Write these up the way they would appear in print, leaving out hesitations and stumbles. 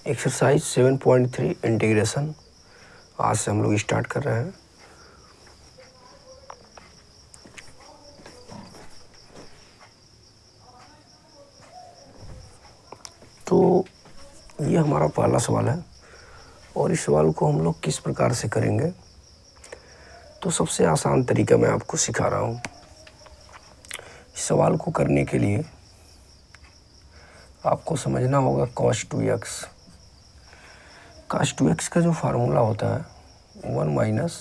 Exercise 7.3 integration आज से हम लोग स्टार्ट कर रहे हैं। तो ये हमारा पहला सवाल है और इस सवाल को हम लोग किस प्रकार से करेंगे, तो सबसे आसान तरीका मैं आपको सिखा रहा हूँ। इस सवाल को करने के लिए आपको समझना होगा cos 2x। cos 2x का जो फार्मूला होता है 1 माइनस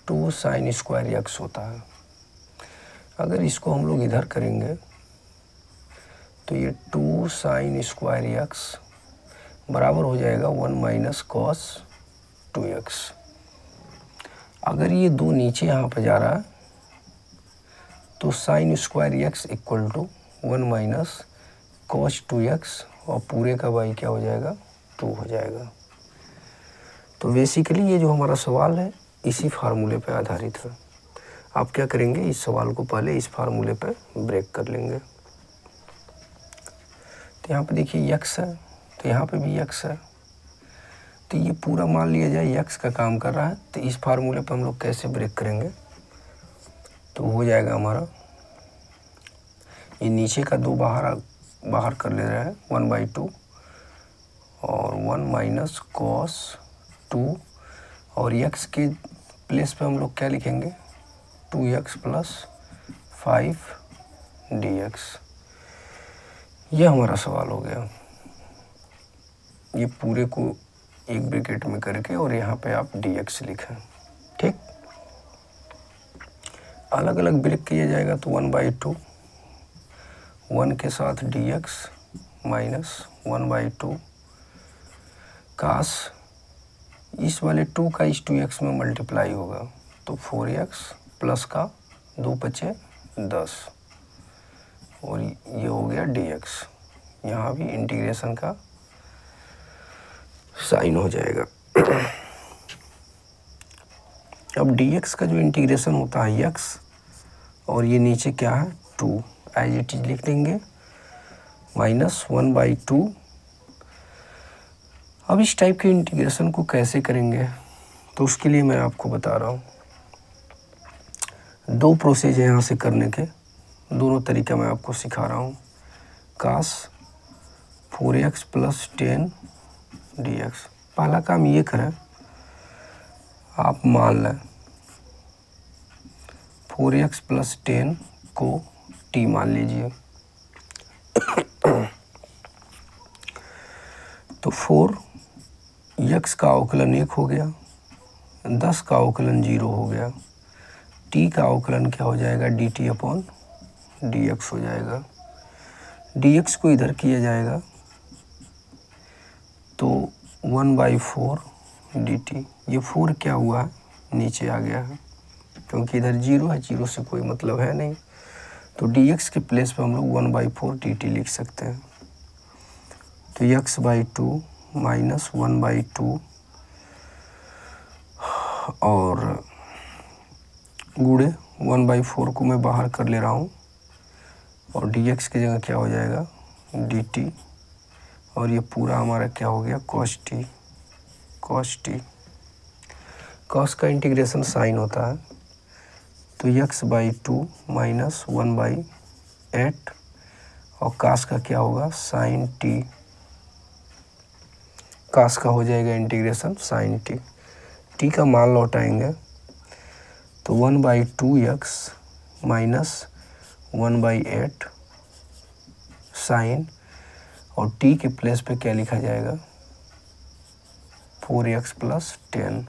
2 साइन स्क्वायर एक्स होता है। अगर इसको हम लोग इधर करेंगे तो ये 2 साइन स्क्वायर एक्स बराबर हो जाएगा 1 माइनस कॉस 2x। अगर ये दो नीचे यहाँ पे जा रहा है तो sine square X equal to 1 minus cos 2x और पूरे का y क्या हो जाएगा 2 हो जाएगा। तो बेसिकली ये जो हमारा सवाल है इसी फार्मूले पे आधारित है। आप क्या करेंगे, इस सवाल को पहले इस फार्मूले पे ब्रेक कर लेंगे। तो यहाँ पे देखिए x है, तो यहाँ पे भी x है, तो ये पूरा मान लिया जाए x का काम कर रहा है। तो इस फार्मूले पे हम लोग कैसे ब्रेक करेंगे, तो हो जाएगा हमारा ये नीचे का दो बाहर कर ले रहा है 1/2 और 1 माइनस कॉस 2 और x के प्लेस पे हम लोग क्या लिखेंगे 2x प्लस 5 dx। ये हमारा सवाल हो गया। ये पूरे को एक ब्रैकेट में करके और यहाँ पे आप dx लिखें, ठीक। अलग अलग ब्रेक किया जाएगा तो 1/2 1 के साथ dx माइनस 1/2 काश इस वाले 2 का इस 2x में मल्टीप्लाई होगा तो 4x प्लस का 2 बचे 10 और ये हो गया dx। यहाँ भी इंटीग्रेशन का साइन हो जाएगा। अब dx का जो इंटीग्रेशन होता है x और ये नीचे क्या है 2 एज इट इज लिख देंगे माइनस 1/2। अब इस टाइप के इंटीग्रेशन को कैसे करेंगे, तो उसके लिए मैं आपको बता रहा हूँ। दो प्रोसेस है यहाँ से करने के, दोनों तरीका मैं आपको सिखा रहा हूँ। काश 4x प्लस 10 dx। पहला काम ये करें, आप मान लें 4x प्लस 10 को t मान लीजिए। तो 4x का अवकलन 1 हो गया, 10 का अवकलन 0 हो गया, t का अवकलन क्या हो जाएगा dt अपॉन dx हो जाएगा। dx को इधर किया जाएगा तो 1/4 dt। ये 4 क्या हुआ है नीचे आ गया है क्योंकि इधर 0 है, 0 से कोई मतलब है नहीं। तो dx के प्लेस पे हम लोग 1/4 dt लिख सकते हैं। तो x/2 माइनस 1/2 और गुणे 1/4 को मैं बाहर कर ले रहा हूँ और dx की जगह क्या हो जाएगा dt और ये पूरा हमारा क्या हो गया cos t। cos का इंटीग्रेशन साइन होता है तो x/2 माइनस 1/8 और cos का क्या होगा sin t। cos का हो जाएगा इंटीग्रेशन sin t। t का मान लौटाएंगे तो 1/2x माइनस 1/8 साइन और t के प्लेस पे क्या लिखा जाएगा 4x प्लस 10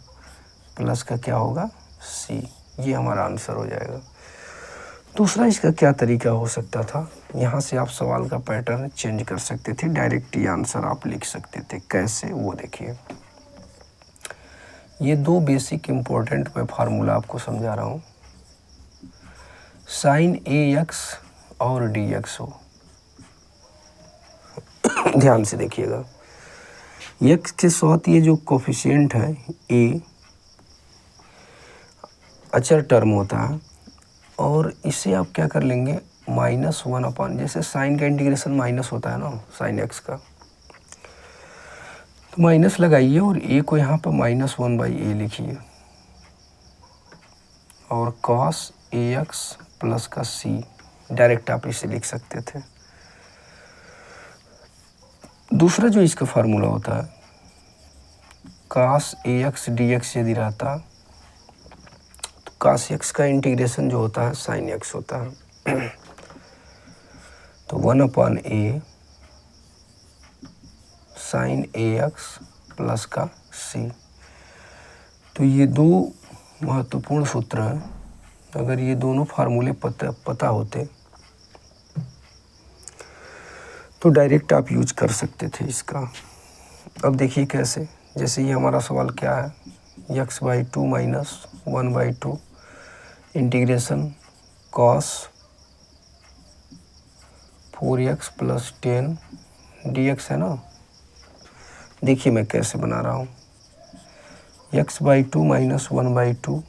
प्लस का क्या होगा c। ये हमारा आंसर हो जाएगा। दूसरा इसका क्या तरीका हो सकता था, यहाँ से आप सवाल का पैटर्न चेंज कर सकते थे, डायरेक्ट ही आंसर आप लिख सकते थे। कैसे, वो देखिए। ये दो बेसिक इम्पोर्टेंट मैं फार्मूला आपको समझा रहा हूँ। साइन ax और dx हो, ध्यान से देखिएगा। x के साथ ये जो कोफिशिएंट है a अचर टर्म होता है और इसे आप क्या कर लेंगे -1 अपॉन, जैसे साइन का इंटीग्रेशन माइनस होता है ना साइन x का, तो माइनस लगाइए और ए को यहाँ पर -1/a लिखिए और cos ax प्लस का c डायरेक्ट आप इसे लिख सकते थे। दूसरा जो इसका फार्मूला होता है cos ax dx यदि रहता तो cos x का इंटीग्रेशन जो होता है sin x होता है। तो 1/a sin ax प्लस का c। तो ये दो महत्वपूर्ण सूत्र हैं। अगर ये दोनों फार्मूले पता होते तो डायरेक्ट आप यूज कर सकते थे इसका। अब देखिए कैसे, जैसे ये हमारा सवाल क्या है, x/2 - 1/2 integration cos 4x + 10 dx है ना। देखिए मैं कैसे बना रहा हूँ, x/2 - 1/2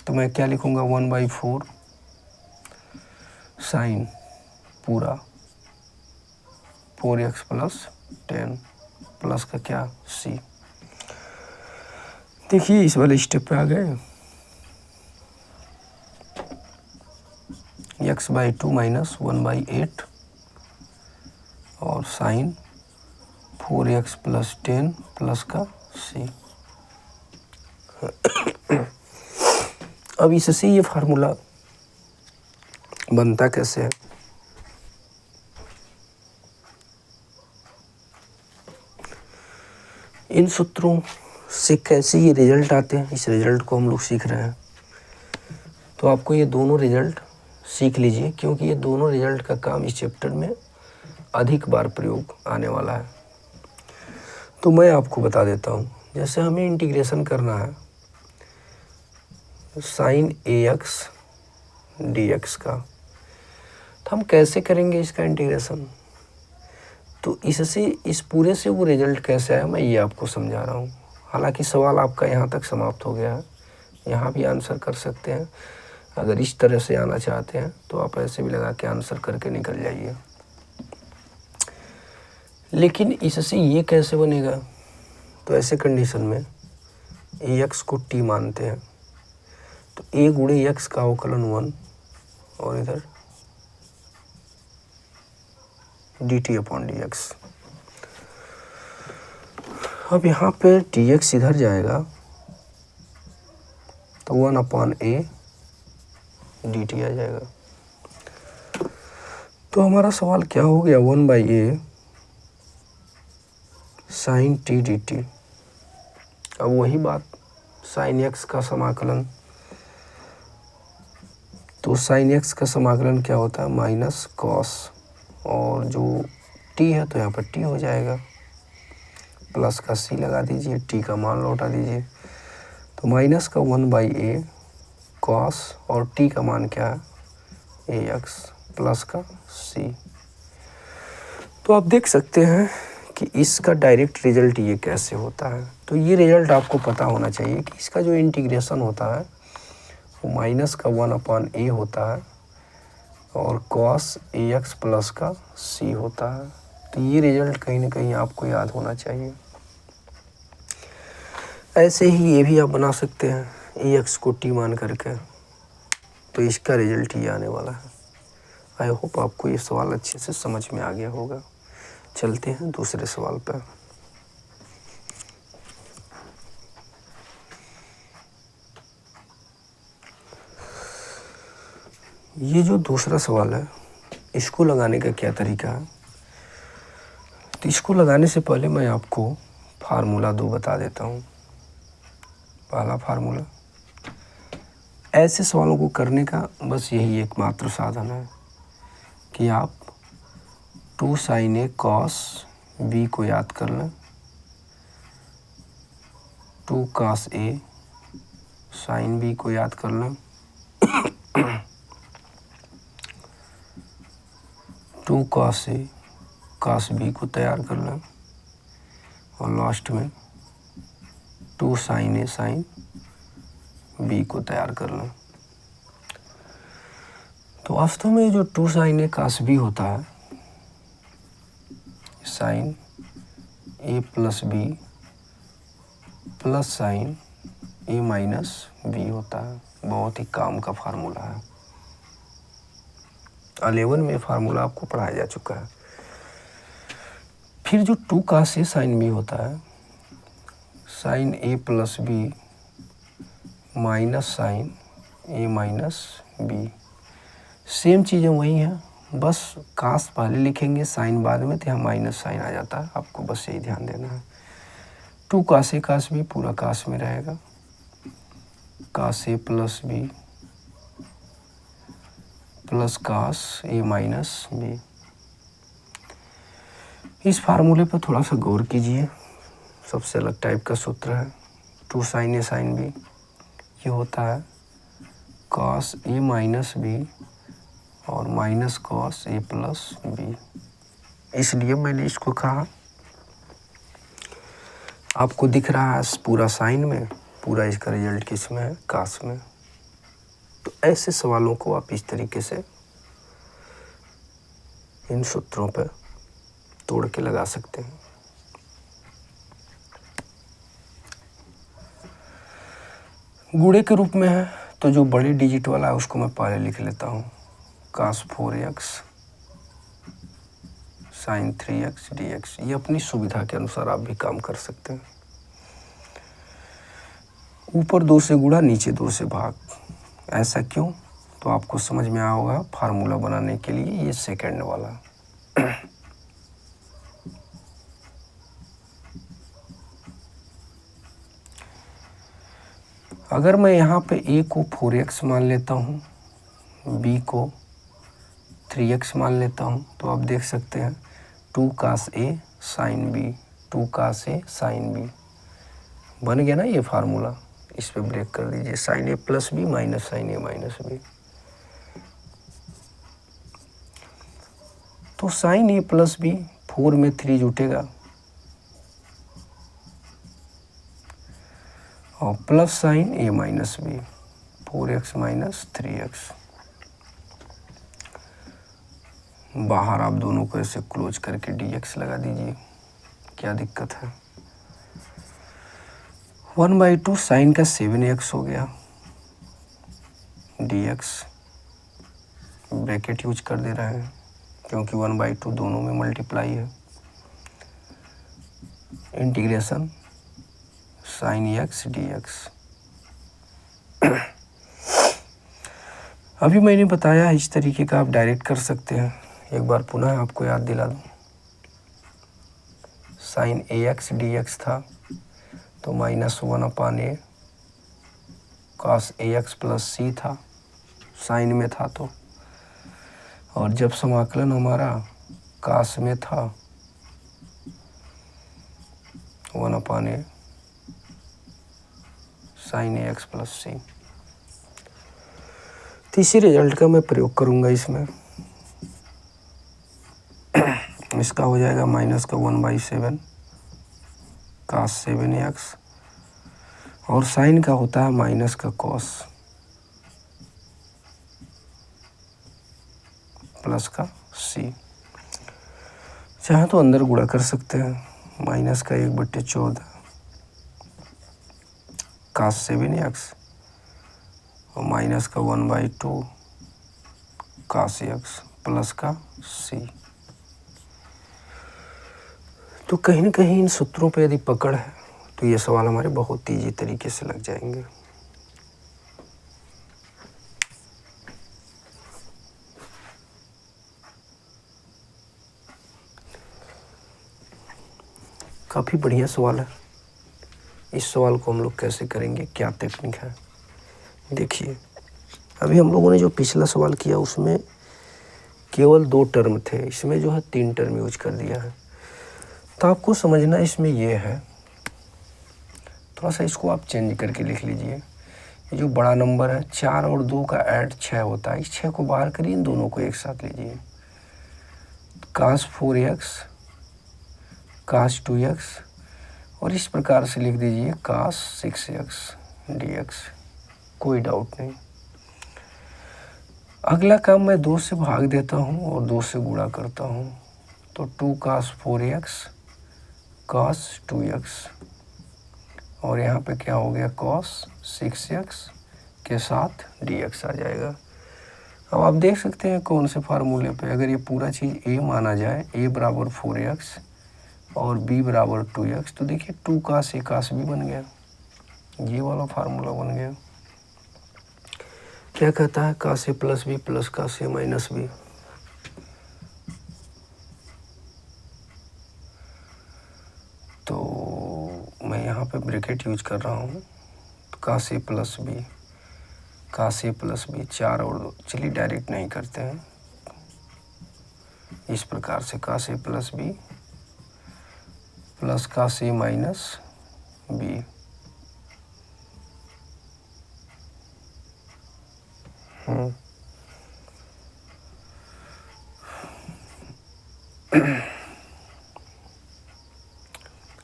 तो मैं क्या लिखूँगा 1/4 साइन पूरा 4x + 10 प्लस का क्या c। देखिए इस वाले स्टेप पे आ गए, x/2 - 1/8 और साइन 4x + 10 प्लस का c। अब इससे ये फार्मूला बनता कैसे है, इन सूत्रों से कैसे ये रिजल्ट आते हैं, इस रिजल्ट को हम लोग सीख रहे हैं। तो आपको ये दोनों रिजल्ट सीख लीजिए, क्योंकि ये दोनों रिजल्ट का काम इस चैप्टर में अधिक बार प्रयोग आने वाला है। तो मैं आपको बता देता हूँ, जैसे हमें इंटीग्रेशन करना है sin ax dx का, तो हम कैसे करेंगे इसका इंटीग्रेशन। तो इससे इस पूरे से वो रिजल्ट कैसे आया मैं ये आपको समझा रहा हूँ। हालांकि सवाल आपका यहाँ तक समाप्त हो गया है, यहाँ भी आंसर कर सकते हैं। अगर इस तरह से आना चाहते हैं तो आप ऐसे भी लगा के आंसर करके निकल जाइए। लेकिन इससे ये कैसे बनेगा, तो ऐसे कंडीशन में ax को t मानते हैं, तो a गुणे x का अवकलन 1 और इधर dt/dx। अब यहाँ पे dx इधर जाएगा तो 1/a dt आ जाएगा। तो हमारा सवाल क्या हो गया, 1/a sin t dt। अब वही बात sin x का समाकलन, तो sin x का समाकलन क्या होता है माइनस cos, और जो t है तो यहाँ पर t हो जाएगा, प्लस का c लगा दीजिए, t का मान लौटा दीजिए। तो माइनस का 1/a cos और t का मान क्या है ax प्लस का c। तो आप देख सकते हैं कि इसका डायरेक्ट रिजल्ट ये कैसे होता है। तो ये रिजल्ट आपको पता होना चाहिए कि इसका जो इंटीग्रेशन होता है वो माइनस का 1/a होता है और cos ax प्लस का c होता है। तो ये रिजल्ट कहीं ना कहीं आपको याद होना चाहिए। ऐसे ही ये भी आप बना सकते हैं ax को t मान करके, तो इसका रिजल्ट ये आने वाला है। आई होप आपको ये सवाल अच्छे से समझ में आ गया होगा। चलते हैं दूसरे सवाल पर। ये जो दूसरा सवाल है इसको लगाने का क्या तरीका है, तो इसको लगाने से पहले मैं आपको फार्मूला 2 बता देता हूँ। पहला फार्मूला, ऐसे सवालों को करने का बस यही एकमात्र साधन है कि आप 2 sin a cos b को याद कर लें, 2 cos a sin b को याद कर लें, 2 cos a cos b को तैयार कर लें, और लास्ट में 2 sin a sin b को तैयार कर लें। तो वास्तव में जो 2 sin a cos b होता है, sin A plus B plus sine a minus B होता है। बहुत ही काम का फार्मूला है। 11 में फार्मूला आपको पढ़ाया जा चुका है। फिर जो 2 cos ए साइन बी होता है, sign a plus b minus sine a minus B, same चीज़ें वही हैं, बस कास पहले लिखेंगे साइन बाद में, तो यहाँ माइनस साइन आ जाता है। आपको बस यही ध्यान देना है। 2 cos ए कास बी पूरा कास में रहेगा, कास ए प्लस बी प्लस कास ए माइनस बी। इस फार्मूले पर थोड़ा सा गौर कीजिए। सबसे अलग टाइप का सूत्र है। 2 sin ए साइन बी, ये होता है cos ए माइनस बी और माइनस cos ए प्लस बी। इसलिए मैंने इसको कहा। आपको दिख रहा है पूरा साइन में, पूरा इसका रिजल्ट किस में है, कास में। तो ऐसे सवालों को आप इस तरीके से इन सूत्रों पर तोड़ के लगा सकते हैं। गुणे के रूप में है तो जो बड़ी डिजिट वाला है उसको मैं पहले लिख लेता हूँ, cos 4x sin 3x dx। ये अपनी सुविधा के अनुसार आप भी काम कर सकते हैं। ऊपर 2 से गुणा, नीचे 2 से भाग। ऐसा क्यों, तो आपको समझ में आया होगा। फार्मूला बनाने के लिए ये सेकंड वाला। अगर मैं यहाँ पे a को 4x मान लेता हूँ, b को 3x मान लेता हूँ, तो आप देख सकते हैं 2 cos a sin b, 2 cos a sin b बन गया ना ये फार्मूला। इस पे ब्रेक कर दीजिए, sine a plus b minus sine a minus B. तो साइन ए प्लस बी, 4 में 3 जुटेगा और plus sine a minus b, 4x minus 3x। बाहर आप दोनों को ऐसे क्लोज करके dx लगा दीजिए, क्या दिक्कत है। 1/2 साइन का 7x हो गया, dx ब्रैकेट यूज कर दे रहे हैं क्योंकि 1/2 दोनों में मल्टीप्लाई है। Integration sine x dx। अभी मैंने बताया इस तरीके का आप डायरेक्ट कर सकते हैं। एक बार पुनः आपको याद दिला दूं, साइन ax dx था तो -1/a cos ax plus c था, साइन में था तो। और जब समाकलन हमारा कास में था 1/a sine ax plus c। तीसरे रिजल्ट का मैं प्रयोग करूंगा इसमें। इसका हो जाएगा माइनस का 1/7 cos 7x और साइन का होता है माइनस का cos प्लस का c। चाहे तो अंदर गुणा कर सकते हैं, माइनस का 1/14 cos 7x और माइनस का 1/2 cos x प्लस का c। तो कहीं न कहीं इन सूत्रों पे यदि पकड़ है तो ये सवाल हमारे बहुत ईजी तरीके से लग जाएंगे। काफ़ी बढ़िया सवाल है। इस सवाल को हम लोग कैसे करेंगे, क्या टेक्निक है, देखिए। अभी हम लोगों ने जो पिछला सवाल किया उसमें केवल 2 टर्म थे, इसमें जो है 3 टर्म यूज कर दिया है। तो आपको समझना इसमें ये है, थोड़ा सा इसको आप चेंज करके लिख लीजिए। ये जो बड़ा नंबर है 4 और 2 का ऐड 6 होता है, इस 6 को बाहर करिए, इन दोनों को एक साथ लीजिए। cos 4x cos 2x और इस प्रकार से लिख दीजिए cos 6x dx। कोई डाउट नहीं। अगला काम मैं 2 से भाग देता हूँ और 2 से गुणा करता हूँ, तो 2 cos 4x cos 2x और यहाँ पे क्या हो गया cos 6x के साथ dx आ जाएगा। अब आप देख सकते हैं कौन से फार्मूले पे, अगर ये पूरा चीज़ a माना जाए, a बराबर 4x और b बराबर 2x, तो देखिए 2 cos a cos b बन गया, ये वाला फार्मूला बन गया। क्या कहता है cos a plus B plus cos a minus B. तो मैं यहाँ पे ब्रैकेट यूज कर रहा हूँ, तो cos a plus B, cos a plus B 4 और 2, चलिए डायरेक्ट नहीं करते हैं, इस प्रकार से cos a plus B plus cos a minus B.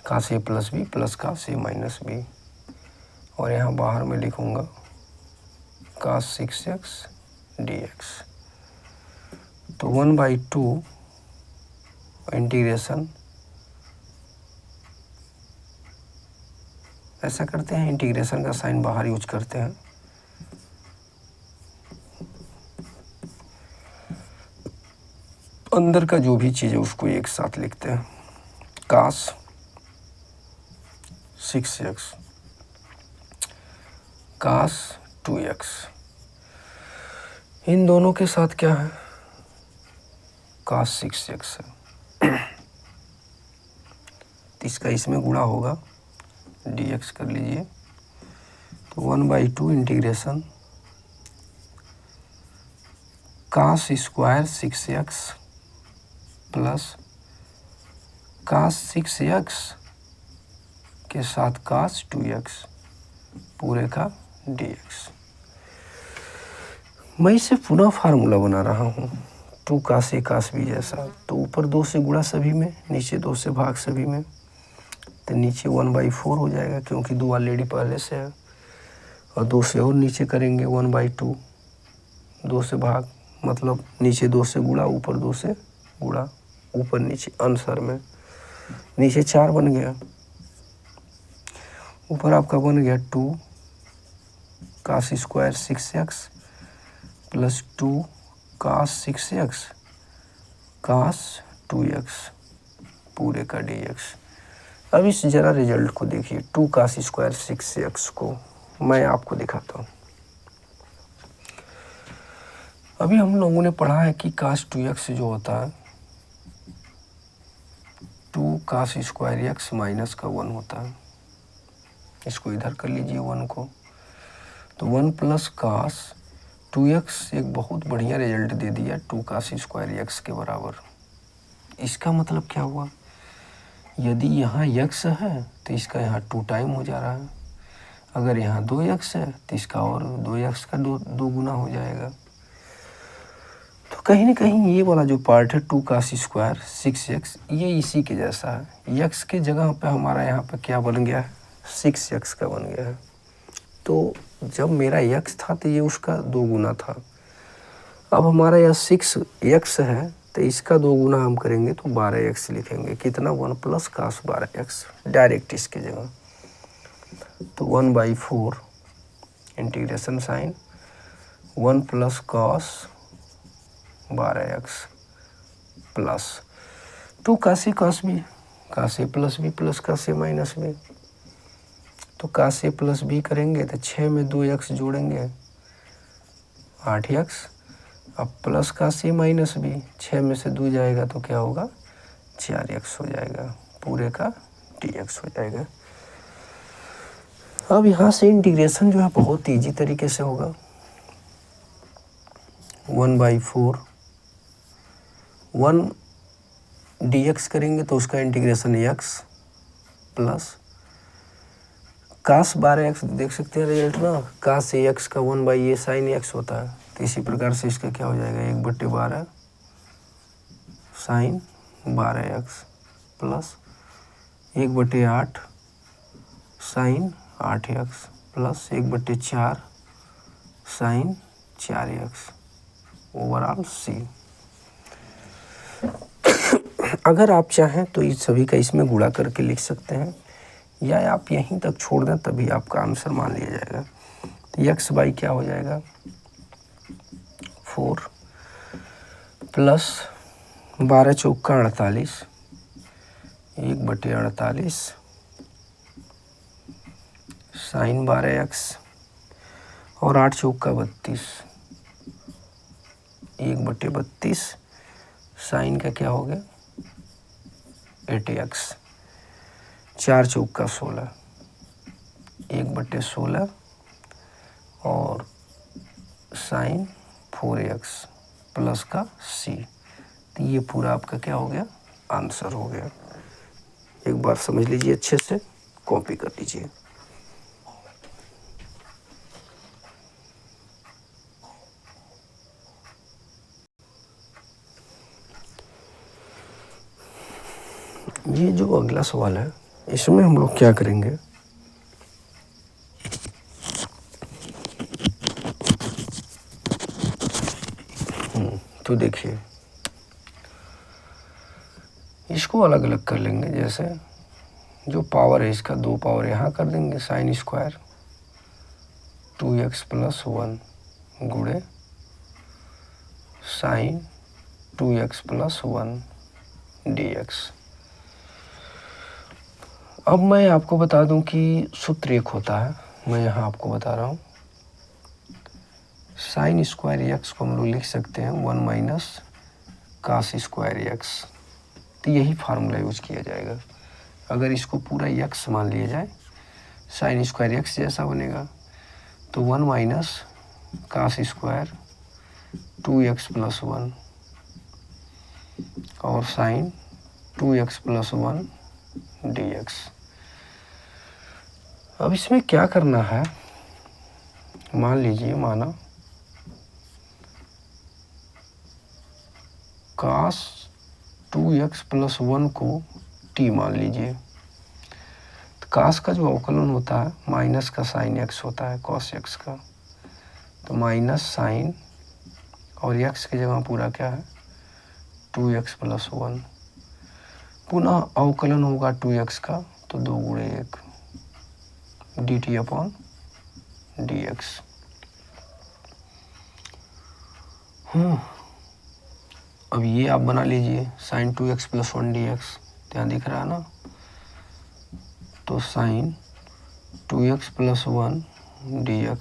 cos a plus B plus cos a minus B, और यहाँ बाहर में लिखूँगा cos 6x dx। तो 1/2 इंटीग्रेशन, ऐसा करते हैं, इंटीग्रेशन का साइन बाहर यूज करते हैं, अंदर का जो भी चीज़ है उसको एक साथ लिखते हैं, cos 6x cos 2x, इन दोनों के साथ क्या है cos 6x है, तो इसका इसमें गुणा होगा, dx कर लीजिए, तो 1/2 integration cos square 6x plus cos 6x के साथ cos 2x पूरे का dx। मैं इसे पुनः फार्मूला बना रहा हूँ 2 cos a cos b जैसा, तो ऊपर 2 से गुणा सभी में, नीचे 2 से भाग सभी में, तो नीचे 1/4 हो जाएगा क्योंकि 2 ऑलरेडी पहले से है, और 2 से और नीचे करेंगे 1/2, 2 से भाग मतलब नीचे 2 से गुणा, ऊपर 2 से गुणा, ऊपर नीचे आंसर में नीचे 4 बन गया, ऊपर आपका बन गया 2 cos square 6x plus 2 cos 6x cos 2x पूरे का dx। अब इस जरा रिजल्ट को देखिए, 2 cos स्क्वायर 6x को मैं आपको दिखाता हूँ। अभी हम लोगों ने पढ़ा है कि cos 2x जो होता है 2 cos स्क्वायर x माइनस का 1 होता है, इसको इधर कर लीजिए 1 को, तो 1 प्लस cos 2x एक बहुत बढ़िया रिजल्ट दे दिया 2 cos स्क्वायर x के बराबर। इसका मतलब क्या हुआ, यदि यहाँ x है तो इसका यहाँ 2 टाइम हो जा रहा है, अगर यहाँ 2x है तो इसका और 2x का 2 गुना हो जाएगा। तो कहीं ना कहीं ये वाला जो पार्ट है 2 cos स्क्वायर 6x, ये इसी के जैसा है, x के जगह पे हमारा यहाँ पे क्या बन गया है 6x का बन गया है। तो जब मेरा x था तो ये उसका 2 गुना था, अब हमारा यहाँ 6x है तो इसका 2 गुना हम करेंगे तो 12x लिखेंगे, कितना 1 प्लस cos 12x डायरेक्ट इसके जगह, तो 1/4 integration sine 1 plus cos 12x plus 2 cos a cos b, cos a plus b plus cos a minus b, तो cos a प्लस b करेंगे तो 6 में 2x जोड़ेंगे 8x, अब plus cos a minus b, 6 में से 2 जाएगा तो क्या होगा 4x हो जाएगा, पूरे का dx हो जाएगा। अब यहाँ से इंटीग्रेशन जो है बहुत ईजी तरीके से होगा, 1/4 1 dx करेंगे तो उसका integration x plus cos 12x, देख सकते हैं रिजल्ट ना, cos ax का 1/a sin x होता है, तो इसी प्रकार से इसका क्या हो जाएगा 1/12 sin 12x plus 1/8 sin 8x plus 1/4 sin 4x overall c। अगर आप चाहें तो इस सभी का इसमें गुणा करके लिख सकते हैं, या आप यहीं तक छोड़ दें तभी आपका आंसर मान लिया जाएगा। तो एक्स बाई क्या हो जाएगा 4 प्लस 12 चौका 48, 1/48 साइन 12x और 8 चौका 32, 1/32 साइन का क्या हो गया 8x, 4 चौका 16, 1/16 और साइन 4x प्लस का c। तो ये पूरा आपका क्या हो गया आंसर हो गया। एक बार समझ लीजिए, अच्छे से कॉपी कर लीजिए। ये जो अगला सवाल है इसमें हम लोग क्या करेंगे, तो देखिए इसको अलग अलग कर लेंगे। जैसे जो पावर है इसका 2 पावर यहाँ कर देंगे, साइन स्क्वायर 2x प्लस 1 गुणे साइन 2x प्लस 1 dx। अब मैं आपको बता दूं कि सूत्र एक होता है, मैं यहाँ आपको बता रहा हूँ। साइन स्क्वायर एक्स को हम लोग लिख सकते हैं 1 माइनस कास स्क्वायर एक्स। तो यही फार्मूला यूज किया जाएगा। अगर इसको पूरा एक्स मान लिया जाए, साइन स्क्वायर एक्स जैसा बनेगा, तो 1 minus cos square 2x plus 1 और साइन 2x प्लस 1 dx। अब इसमें क्या करना है, मान लीजिए माना कास 2x प्लस 1 को t मान लीजिए। तो कास का जो अवकलन होता है माइनस का साइन x होता है कॉस x का, तो माइनस साइन और x की जगह पूरा क्या है 2x प्लस 1, पुनः अवकलन होगा 2x का, तो 2 गुणे 1 dt अपॉन dx। अब ये आप बना लीजिए साइन 2x प्लस 1 dx, यहाँ दिख रहा है ना। तो sine 2x plus 1 dx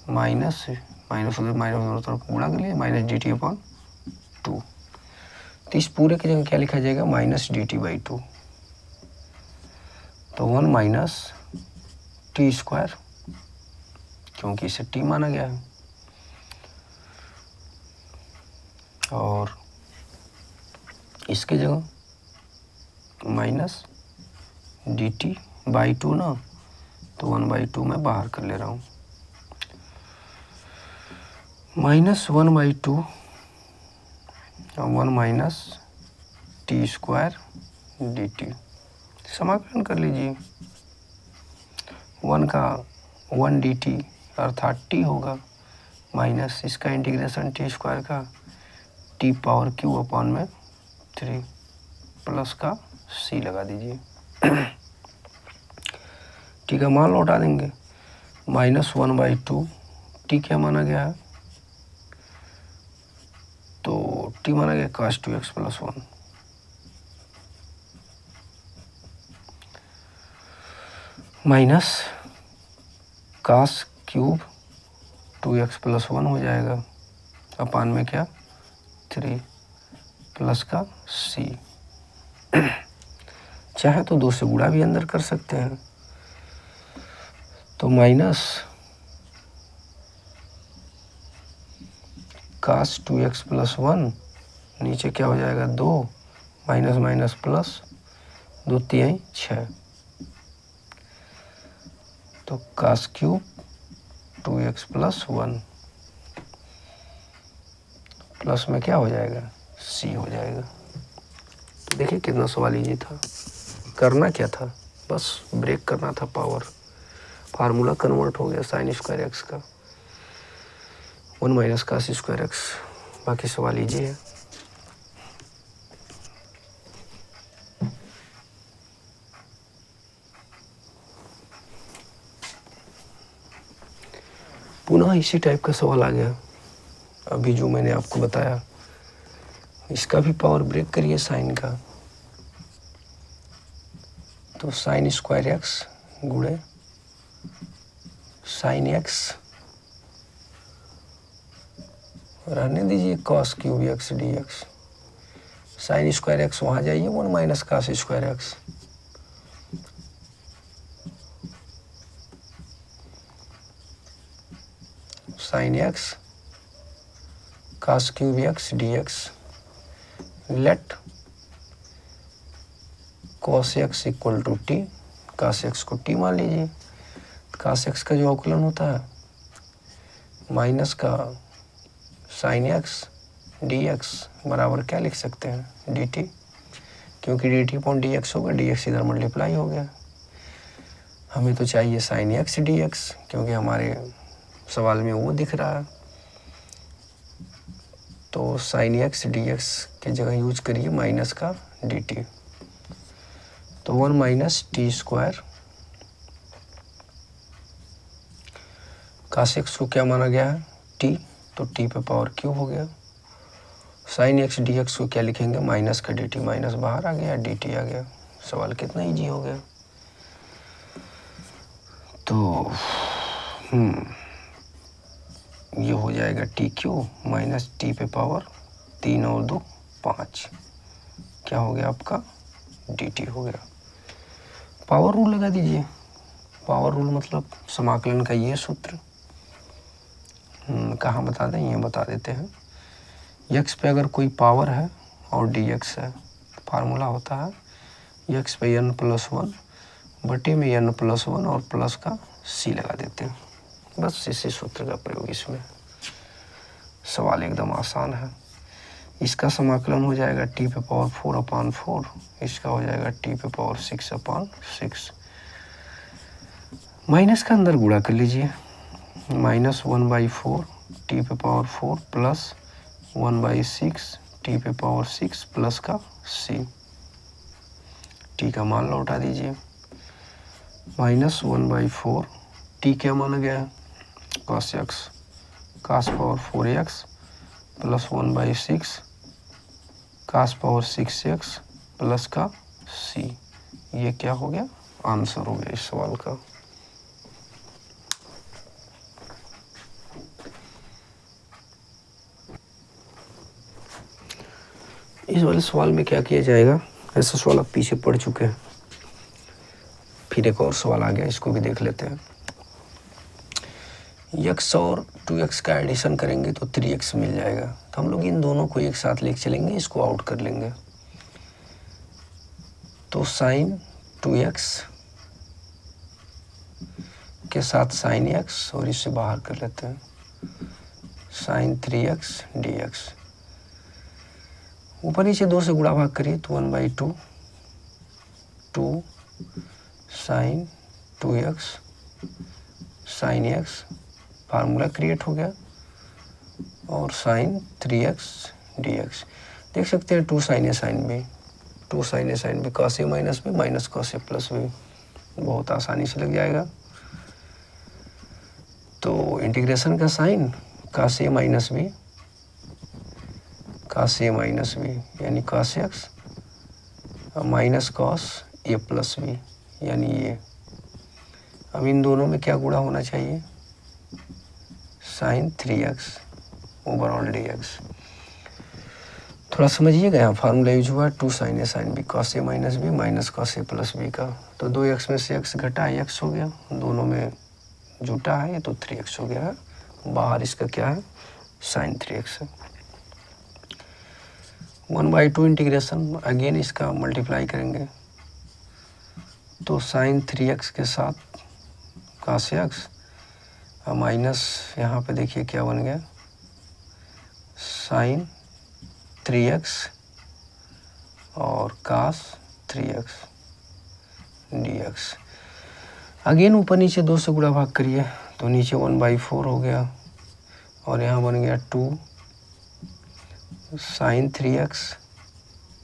minus minus minus तरफ गुणा कर लिए माइनस dt अपॉन 2। तो इस पूरे की जगह क्या लिखा जाएगा माइनस dt बाई 2। तो 1 माइनस टी स्क्वायर, क्योंकि इसे t माना गया है, और इसके जगह माइनस डी टी बाई 2 ना, तो 1/2 मैं बाहर कर ले रहा हूँ, माइनस 1/2 और 1 minus T square D T. समाकलन कर लीजिए, 1 का 1 डी टी अर्थात टी होगा, माइनस इसका इंटीग्रेशन टी स्क्वायर का टी पावर क्यू अपॉन में 3 प्लस का सी लगा दीजिए। टी का मान लौटा देंगे, माइनस 1/2 टी क्या माना गया है, तो टी माना गया cos 2x plus 1 minus cos cube 2x plus 1 हो जाएगा, अपान में क्या 3 प्लस का c। चाहे तो 2 से गुणा भी अंदर कर सकते हैं, तो माइनस कास 2x प्लस 1 नीचे क्या हो जाएगा 2 माइनस माइनस प्लस 2 3 6, तो कास क्यूब 2x प्लस 1 प्लस में क्या हो जाएगा c हो जाएगा। तो देखिए कितना सवाल इजी था। करना क्या था, बस ब्रेक करना था पावर, फार्मूला कन्वर्ट हो गया साइन स्क्वायर एक्स का 1 माइनस कास स्क्वायर एक्स। बाकी सवाल इजी है। हाँ, इसी टाइप का सवाल आ गया अभी जो मैंने आपको बताया। इसका भी पावर ब्रेक करिए साइन का, तो साइन स्क्वायर एक्स गुणे साइन एक्स, रहने दीजिए cos cube X D X. Sine square X वहाँ जाइए, 1 minus cos square x. Sine x cos cube X D x, let cos X equal to T. Cos X को T मान लीजिए। कास x का जो अवकलन होता है माइनस का साइन एक्स डी एक्स बराबर क्या लिख सकते हैं, डी टी, क्योंकि D T upon D x होगा, डी एक्स इधर मल्टीप्लाई हो गया। हमें तो चाहिए साइन एक्स डी एक्स, क्योंकि हमारे सवाल में वो दिख रहा है। तो साइन एक्स डी एक्स की जगह यूज करिए माइनस का डी टी। तो 1 माइनस टी स्क्वायर, कास एक्स को क्या माना गया है, टी, तो टी पे पावर क्यूब हो गया। साइन एक्स डी एक्स को क्या लिखेंगे, माइनस का डी टी, माइनस बाहर आ गया, डी टी आ गया। सवाल कितना ईजी हो गया। तो ये हो जाएगा टी क्यू माइनस टी पे पावर 3 और 2 5, क्या हो गया आपका, डी टी हो गया। पावर रूल लगा दीजिए। पावर रूल मतलब समाकलन का ये सूत्र कहाँ बता दें, ये बता देते हैं। यक्स पे अगर कोई पावर है और डी एक्स है, फार्मूला होता है यक्स पे n प्लस 1 बटे में n प्लस 1 और प्लस का सी लगा देते हैं। बस इसी सूत्र का प्रयोग इसमें। सवाल एकदम आसान है। इसका समाकलन हो जाएगा टी पे पावर 4/4, इसका हो जाएगा टी पे पावर 6/6। माइनस का अंदर गुणा कर लीजिए, माइनस 1/4 टी पे पावर 4 प्लस 1/6 टी पे पावर 6 प्लस का सी। टी का मान लौटा दीजिए, माइनस 1/4 टी क्या माना गया है, कॉस एक्स, कास पावर 4x प्लस 1/6 कास पावर 6x प्लस का सी। ये क्या हो गया, आंसर हो गया इस सवाल का। इस वाले सवाल में क्या किया जाएगा, ऐसा सवाल आप पीछे पढ़ चुके हैं, फिर एक और सवाल आ गया, इसको भी देख लेते हैं। x और 2x का एडिशन करेंगे तो 3x मिल जाएगा। तो हम लोग इन दोनों को एक साथ लेके चलेंगे, इसको आउट कर लेंगे। तो साइन 2x के साथ साइन x और इससे बाहर कर लेते हैं साइन 3x dx। ऊपर नीचे 2 से गुणा भाग करिए तो 1/2 2 sine 2x sine x, formula create हो गया, और साइन 3x dx। देख सकते हैं 2 sign A sine B, 2 sign A sine B, cos A minus b minus cos A plus B, बहुत आसानी से लग जाएगा। तो इंटीग्रेशन का sine cos A minus b, cos A minus B यानी कॉस एक्स माइनस कॉस ए plus B यानी ये। अब इन दोनों में क्या गुणा होना चाहिए, साइन 3x ओवरऑल dx। थोड़ा समझिएगा, यहाँ फार्मूला यूज हुआ 2 sign A sine B cos A minus b minus cos A plus B का। तो 2x में से x घटा x हो गया, दोनों में जुटा है तो 3x हो गया है। बाहर इसका क्या है, साइन 3x है। 1/2 इंटीग्रेशन, अगेन इसका मल्टीप्लाई करेंगे तो साइन 3x के साथ कॉस एक्स माइनस, यहाँ पे देखिए क्या बन गया, साइन 3x और कास 3x dx। अगेन ऊपर नीचे 2 से गुणा भाग करिए तो नीचे 1/4 हो गया, और यहाँ बन गया 2 साइन 3x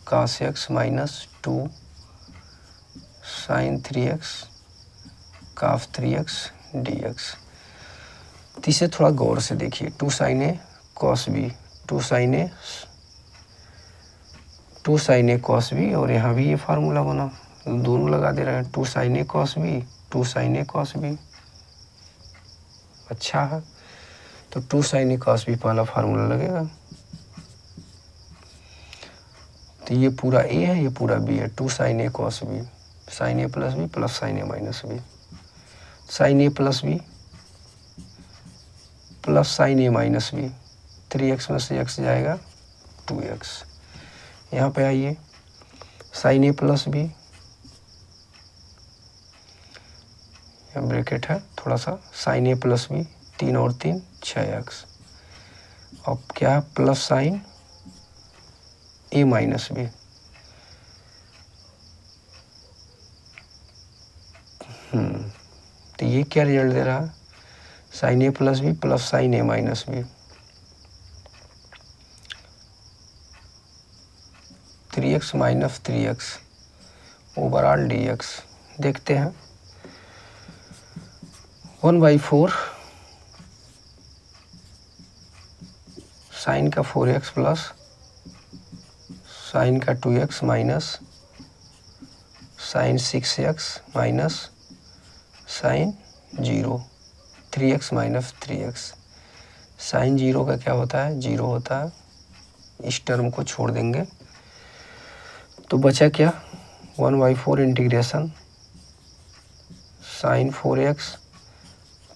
कास x माइनस 2 साइन 3x काफ 3x dx। तो इसे थोड़ा गौर से देखिए, 2 sin a cos b, 2 sin a cos b, और यहाँ भी ये फार्मूला बना, दोनों लगा दे रहे हैं, 2 sin a cos b, 2 sin a cos b। अच्छा है, तो 2 sin a cos b पहला फार्मूला लगेगा। तो ये पूरा a है, ये पूरा b है, 2 sin a cos b, sin a plus b plus sin a minus b, sin a plus b plus sin a minus b, 3x में से x जाएगा 2x। यहाँ पे आइए, sin a प्लस b, यहाँ ब्रैकेट है थोड़ा सा, sin a प्लस b, 3 और 3 6x, अब क्या है plus sin a minus b, तो ये क्या रिजल्ट दे रहा है, sin a plus b plus sin a minus b, 3x minus 3x overall dx। देखते हैं, 1/4 साइन का 4x प्लस साइन का 2x minus sine 6x minus sine 0, 3x minus 3x। Sine 0 का क्या होता है, 0 होता है, इस टर्म को छोड़ देंगे तो बचा क्या, 1/4 integration sine 4x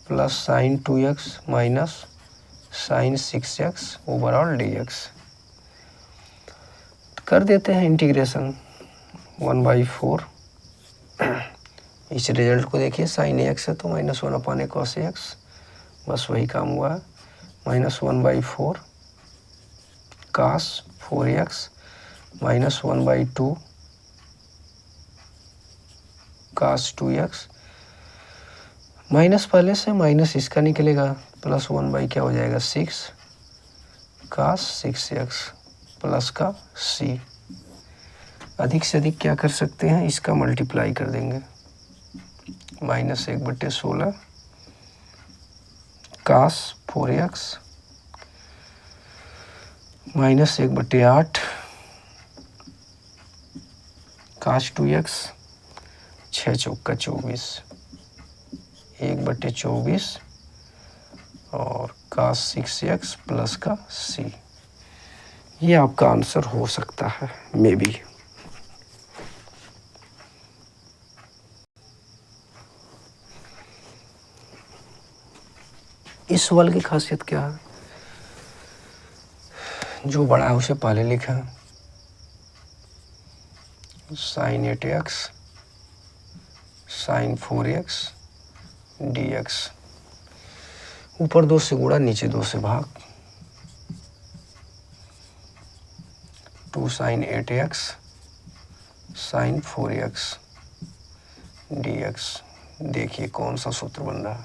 plus sine 2x minus sine 6x overall dx। कर देते हैं इंटीग्रेशन, 1/4, इस रिजल्ट को देखिए, साइन x है तो -1/a cos x, बस वही काम हुआ है, -1/4 cos 4x minus 1/2 cos 2x, minus पहले से माइनस इसका निकलेगा, प्लस 1 क्या हो जाएगा 6 cos 6x प्लस का c। अधिक से अधिक क्या कर सकते हैं, इसका मल्टीप्लाई कर देंगे, -1/16 cos 4x -1/8 cos 2x, 6 चौका 24, 1/24 और cos 6x प्लस का c। ये आपका आंसर हो सकता है, मे बी। इस सवाल की खासियत क्या है, जो बड़ा है उसे पहले लिखा, sin 8x sin 4x dx, ऊपर 2 से गुणा, नीचे 2 से भाग, 2 sin 8x sin 4x dx। देखिए कौन सा सूत्र बन रहा है,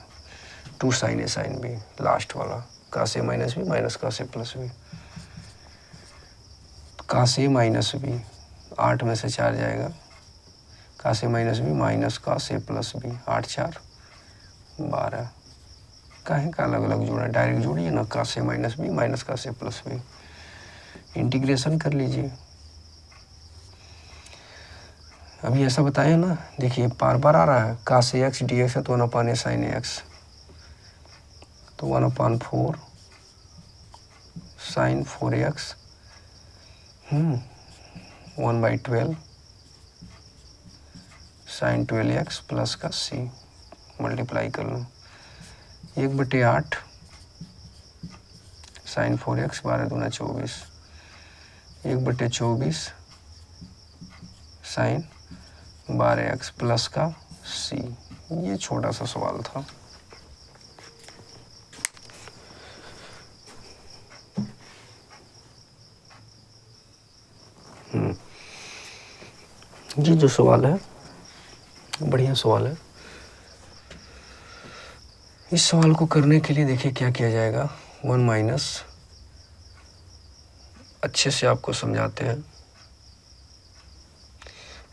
2 sin a sin b, last वाला, cos a minus b minus cos a plus b, cos a minus b 8 में से 4 जाएगा, cos a minus b minus cos a plus b, 8 4 12, कहीं का अलग अलग जोड़ा, डायरेक्ट जोड़िए ना, cos a minus b minus cos a plus b, integration कर लीजिए। अभी ऐसा बताया ना, देखिए बार बार आ रहा है, cos ax dx है तो 1/a sin ax, तो 1/4 sin 4x 1/12 sin 12x plus का c, मल्टीप्लाई कर लो, 1/8 sin 4x 12 दूना 24, 1/24 sin 12x प्लस का c। ये छोटा सा सवाल था। ये जो सवाल है बढ़िया सवाल है। इस सवाल को करने के लिए देखिए क्या किया जाएगा, 1 माइनस, अच्छे से आपको समझाते हैं,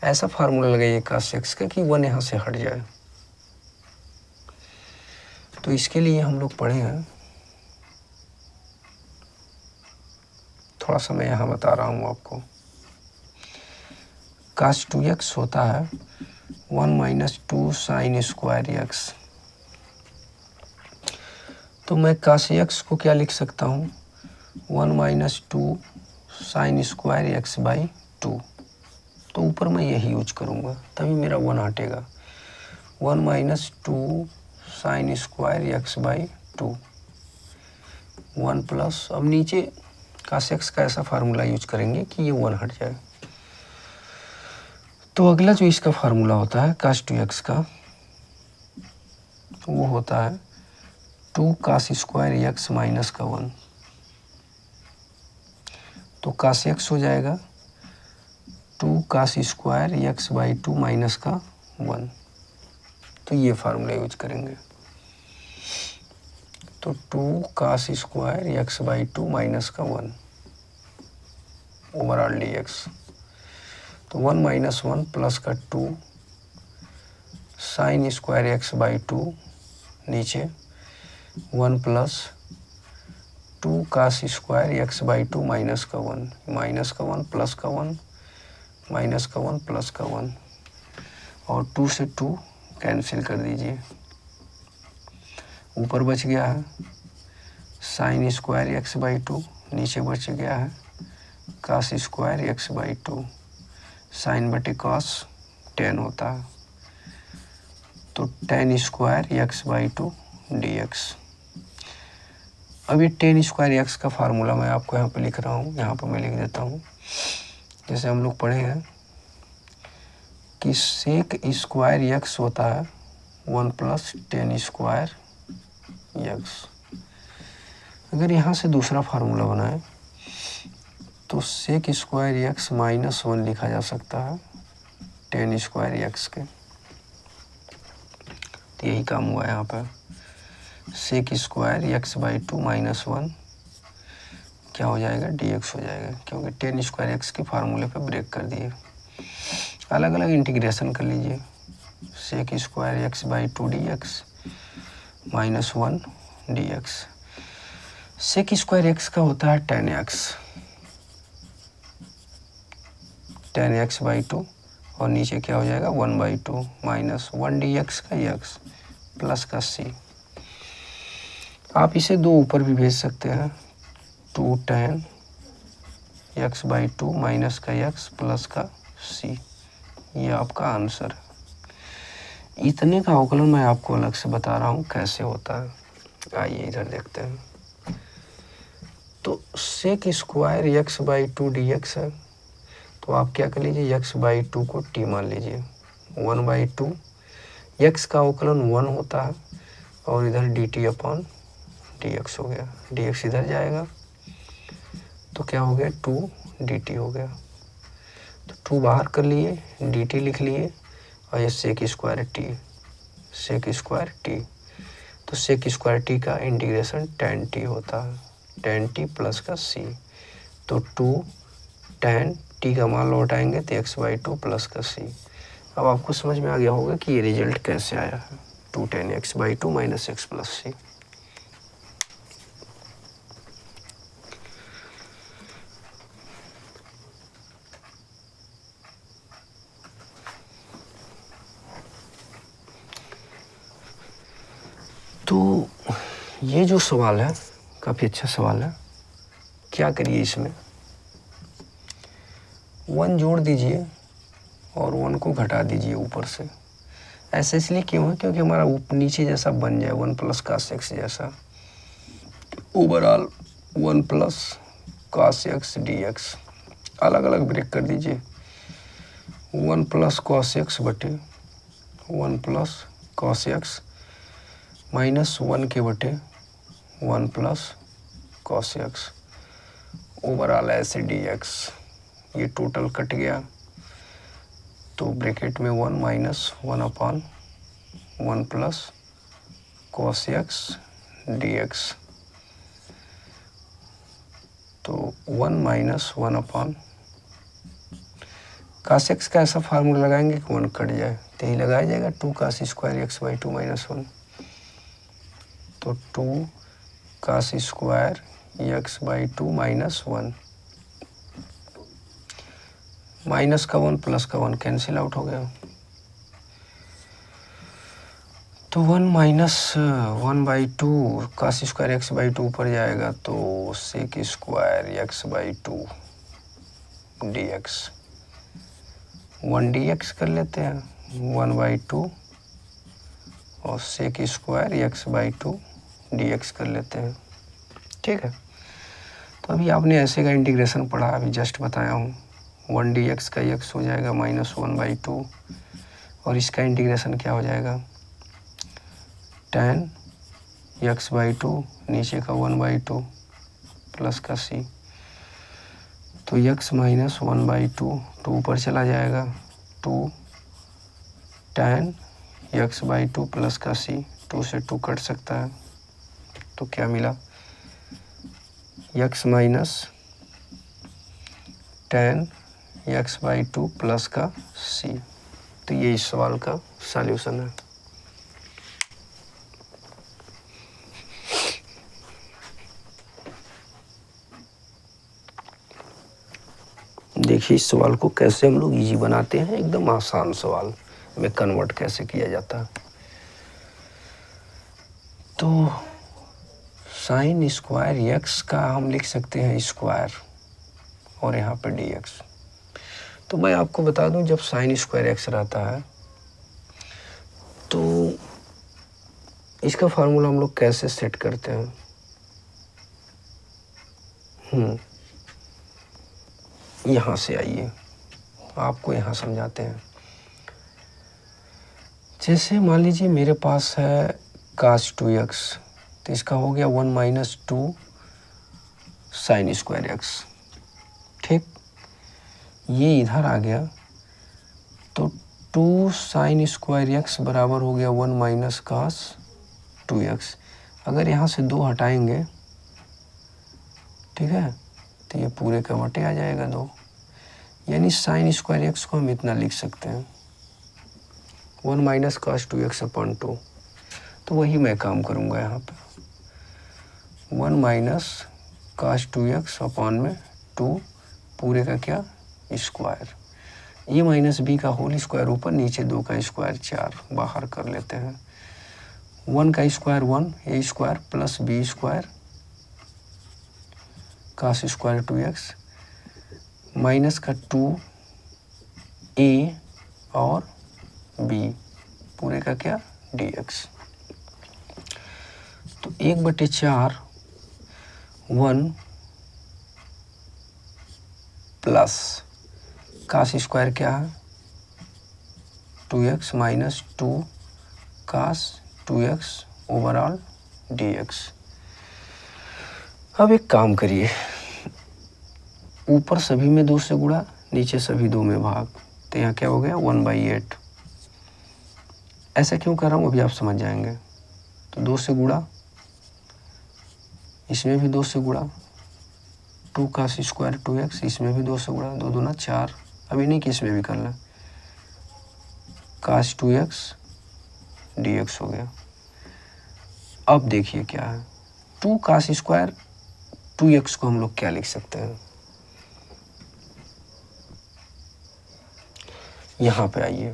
ऐसा फार्मूला लगाइए cos x का कि 1 यहाँ से हट जाए, तो इसके लिए हम लोग पढ़े हैं, थोड़ा सा मैं यहाँ बता रहा हूँ आपको। cos 2x होता है 1 माइनस 2 साइन स्क्वायर एक्स। तो मैं cos x को क्या लिख सकता हूँ, 1 minus 2 sign square X by 2। तो ऊपर मैं यही यूज करूँगा, तभी मेरा 1 हटेगा। 1 minus 2 sign square X by 2, 1 plus, अब नीचे cos x का ऐसा फार्मूला यूज करेंगे कि ये 1 हट जाए। तो अगला जो इसका फार्मूला होता है cos 2x का, वो होता है 2 cos स्क्वायर एक्स माइनस का 1। तो cos x हो जाएगा 2 cos square X by 2 minus का 1। तो ये फार्मूला यूज करेंगे। तो 2 cos square X by 2 minus का 1 ओवरऑल डी एक्स। तो 1 माइनस 1 प्लस का 2 साइन स्क्वायर एक्स बाई 2, नीचे 1 plus 2 cos square X by 2 minus का 1, माइनस का 1 प्लस का 1 माइनस का 1 प्लस का 1, और 2 से 2 कैंसिल कर दीजिए। ऊपर बच गया है साइन स्क्वायर एक्स बाई 2, नीचे बच गया है cos square X by 2। Sine बटे cos 10 होता है, तो 10 square X by 2 D x. अब ये 10 स्क्वायर एक्स का फार्मूला मैं आपको यहाँ पे लिख रहा हूँ, यहाँ पे मैं लिख देता हूँ। जैसे हम लोग पढ़े हैं कि सेक स्क्वायर एक्स होता है 1 प्लस 10 स्क्वायर एक्स। अगर यहाँ से दूसरा फार्मूला बनाए तो सेक स्क्वायर एक्स माइनस 1 लिखा जा सकता है 10 स्क्वायर एक्स के। तो यही काम हुआ है यहाँ पर, sec square X by 2 minus 1 क्या हो जाएगा, डी एक्स हो जाएगा, क्योंकि 10 स्क्वायर एक्स के फार्मूले पे ब्रेक कर दिए। अलग अलग इंटीग्रेशन कर लीजिए। Sec square X by 2 D x minus 1 D x. Sec square x का होता है 10x, 10x बाई 2, और नीचे क्या हो जाएगा 1 बाई 2 माइनस 1 डी एक्स का x प्लस का c। आप इसे 2 ऊपर भी भेज सकते हैं, 2 tan x बाई 2 माइनस का x प्लस का c। ये आपका आंसर है। इतने का अवकलन मैं आपको अलग से बता रहा हूँ कैसे होता है। आइए इधर देखते हैं। तो sec square X by 2 D X है, तो आप क्या कर लीजिए, एक्स बाई 2 को टी मान लीजिए। 1 बाई 2 एक्स का अवकलन 1 होता है, और इधर D T upon D x हो गया। डी एक्स इधर जाएगा तो क्या हो गया, 2 डी टी हो गया। तो 2 बाहर कर लिए, डी टी लिख लिए, और ये sec square T, sec square T. तो सेक स्क्वायर टी का इंटीग्रेशन tan टी होता है, tan टी प्लस का c। तो 2 tan टी का मान लौटाएंगे तो x बाई 2 प्लस का c। अब आपको समझ में आ गया होगा कि ये रिजल्ट कैसे आया है, 2 tan x by 2 minus x plus c। तो ये जो सवाल है काफ़ी अच्छा सवाल है। क्या करिए, इसमें 1 जोड़ दीजिए और 1 को घटा दीजिए ऊपर से। ऐसे इसलिए क्यों है, क्योंकि हमारा नीचे जैसा बन जाए 1 प्लस cos x जैसा। Overall 1 plus cos x D x. अलग अलग ब्रेक कर दीजिए। 1 प्लस cos x बटे 1 प्लस cos x माइनस 1 के बटे 1 प्लस cos x ओवरऑल ऐसे डी एक्स। ये टोटल कट गया, तो ब्रैकेट में 1 minus 1 upon 1 plus cos x D x. तो 1 माइनस 1 अपॉन cos x का ऐसा फार्मूला लगाएंगे कि 1 कट जाए, तो यही लगाया जाएगा 2 cos square X by 2 minus 1। तो 2 cos square X by 2 minus 1, minus का 1 प्लस का 1 कैंसिल आउट हो गया, तो 1 minus 1 by 2 cos square X by 2 ऊपर जाएगा तो sec square X by 2 D X, 1 D X कर लेते हैं 1 बाई 2 और sec square X by 2 D X कर लेते हैं। ठीक है, तो अभी आपने ऐसे का इंटीग्रेशन पढ़ा, अभी जस्ट बताया हूँ। 1 डी एक्स का एक्स हो जाएगा माइनस 1 बाई 2 और इसका इंटीग्रेशन क्या हो जाएगा tan एक्स बाई 2 नीचे का 1 बाई 2 प्लस का c, तो x माइनस 1 बाई 2 ऊपर चला जाएगा 2 tan एक्स बाई 2 प्लस का c, 2 से 2 कट सकता है, तो क्या मिला x minus tan x by 2 plus का c। तो ये इस सवाल का सॉल्यूशन है। देखिए इस सवाल को कैसे हम लोग इजी बनाते हैं, एकदम आसान सवाल में कन्वर्ट कैसे किया जाता है। तो साइन स्क्वायर एक्स का हम लिख सकते हैं स्क्वायर और यहाँ पे डी एक्स। तो मैं आपको बता दूं, जब साइन स्क्वायर एक्स रहता है तो इसका फार्मूला हम लोग कैसे सेट करते हैं। यहाँ से आइए, आपको यहाँ समझाते हैं। जैसे मान लीजिए मेरे पास है कास 2x, तो इसका हो गया 1 माइनस 2 साइन स्क्वायर एक्स। ठीक, ये इधर आ गया तो 2 साइन स्क्वायर एक्स बराबर हो गया 1 माइनस कास 2x। अगर यहाँ से 2 हटाएंगे, ठीक है, तो ये पूरे का बटे आ जाएगा 2, यानी साइन स्क्वायर एक्स को हम इतना लिख सकते हैं 1 माइनस कास 2x अपॉन 2। तो वही मैं काम करूँगा यहाँ पे 1 माइनस कास 2x अपॉन में 2 पूरे का क्या स्क्वायर, ए माइनस बी का होल स्क्वायर ऊपर, नीचे 2 का स्क्वायर 4 बाहर कर लेते हैं। 1 का square 1 a square plus b square cos square 2x minus का 2 ए और बी पूरे का क्या dx। तो 1/4 1 प्लस कास स्क्वायर क्या है 2x माइनस 2 कास 2x ओवरऑल dx। अब एक काम करिए, ऊपर सभी में 2 से गुणा, नीचे सभी 2 में भाग, तो यहाँ क्या हो गया 1/8। ऐसा क्यों कर रहा हूँ अभी आप समझ जाएंगे। तो 2 से गुणा, इसमें भी 2 से गुणा, 2 कास स्क्वायर 2x, इसमें भी 2 से गुणा, 2 दूना 4, अभी नहीं कि इसमें भी कर लें, कास 2x dx हो गया। अब देखिए क्या है, 2 कास स्क्वायर 2x को हम लोग क्या लिख सकते हैं, यहाँ पे आइए।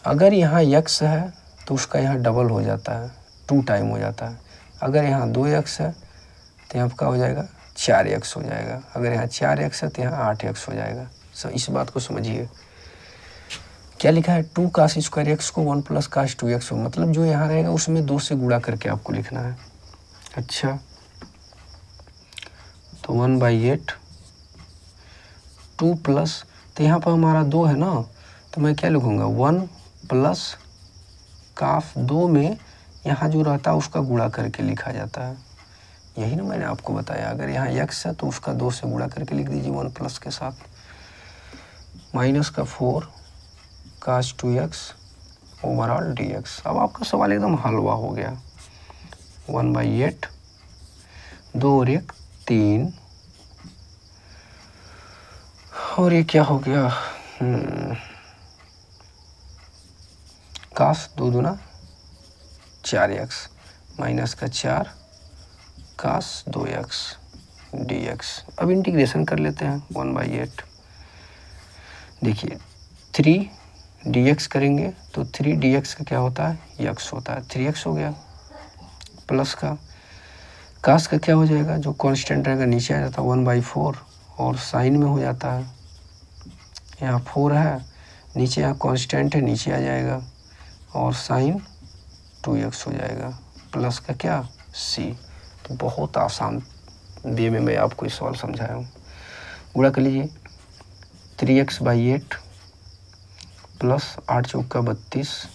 अगर यहाँ x है तो उसका यहाँ डबल हो जाता है, 2 टाइम हो जाता है। अगर यहाँ 2x है तो यहाँ का हो जाएगा 4x हो जाएगा। अगर यहाँ 4x है तो यहाँ 8x हो जाएगा। इस बात को समझिए, क्या लिखा है 2 कास स्क्वायर एक्स को 1 प्लस कास 2x हो, मतलब जो यहाँ रहेगा उसमें 2 से गुणा करके आपको लिखना है। अच्छा, तो 1/8 2 प्लस, तो यहाँ पर हमारा 2 है ना, तो मैं क्या लिखूँगा 1 प्लस काफ 2 में यहाँ जो रहता है उसका गुणा करके लिखा जाता है। यही ना मैंने आपको बताया, अगर यहाँ x है तो उसका 2 से गुणा करके लिख दीजिए 1 प्लस के साथ, माइनस का 4 कास 2x ओवरऑल dx। अब आपका सवाल एकदम हलवा हो गया। 1/8 2 और 1 3 और ये क्या हो गया कास 2 दूना 4x। माइनस का 4 कास 2x dx। अब इंटीग्रेशन कर लेते हैं 1/8। देखिए 3 dx करेंगे तो 3 dx का क्या होता है, x होता है, 3x हो गया। प्लस का कास का क्या हो जाएगा, जो कांस्टेंट रहेगा नीचे आ जाता है 1/4 और साइन में हो जाता है, यहाँ 4 है नीचे, यहाँ कांस्टेंट है नीचे आ जाएगा और साइन 2x हो जाएगा। प्लस का क्या c। तो बहुत आसान वे में मैं आपको इस सवाल समझाया हूँ। गुणा कर लीजिए 3x/8 प्लस 8 चौका 32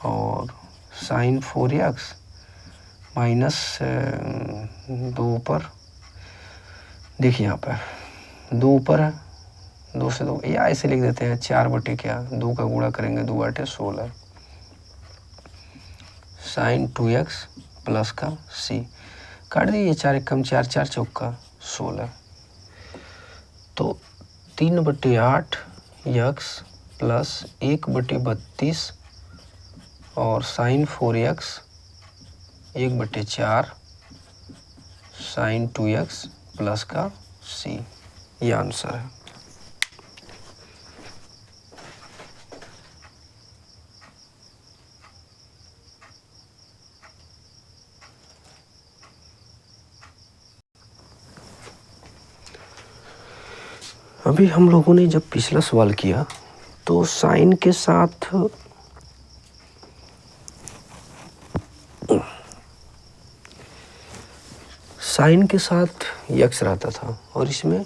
और साइन 4x माइनस 2 ऊपर, देखिए यहाँ पर 2 ऊपर है, 2 से 2 या ऐसे लिख देते हैं 4/2 का गुणा करेंगे 2/8 16 साइन 2x प्लस का c। काट दीजिए 4 एकम 4 4 चौका 16। तो 3/8 x प्लस 1/32 और sine 4x 1/4 sine 2x plus का c, ये आंसर है। अभी हम लोगों ने जब पिछला सवाल किया तो साइन के साथ x रहता था और इसमें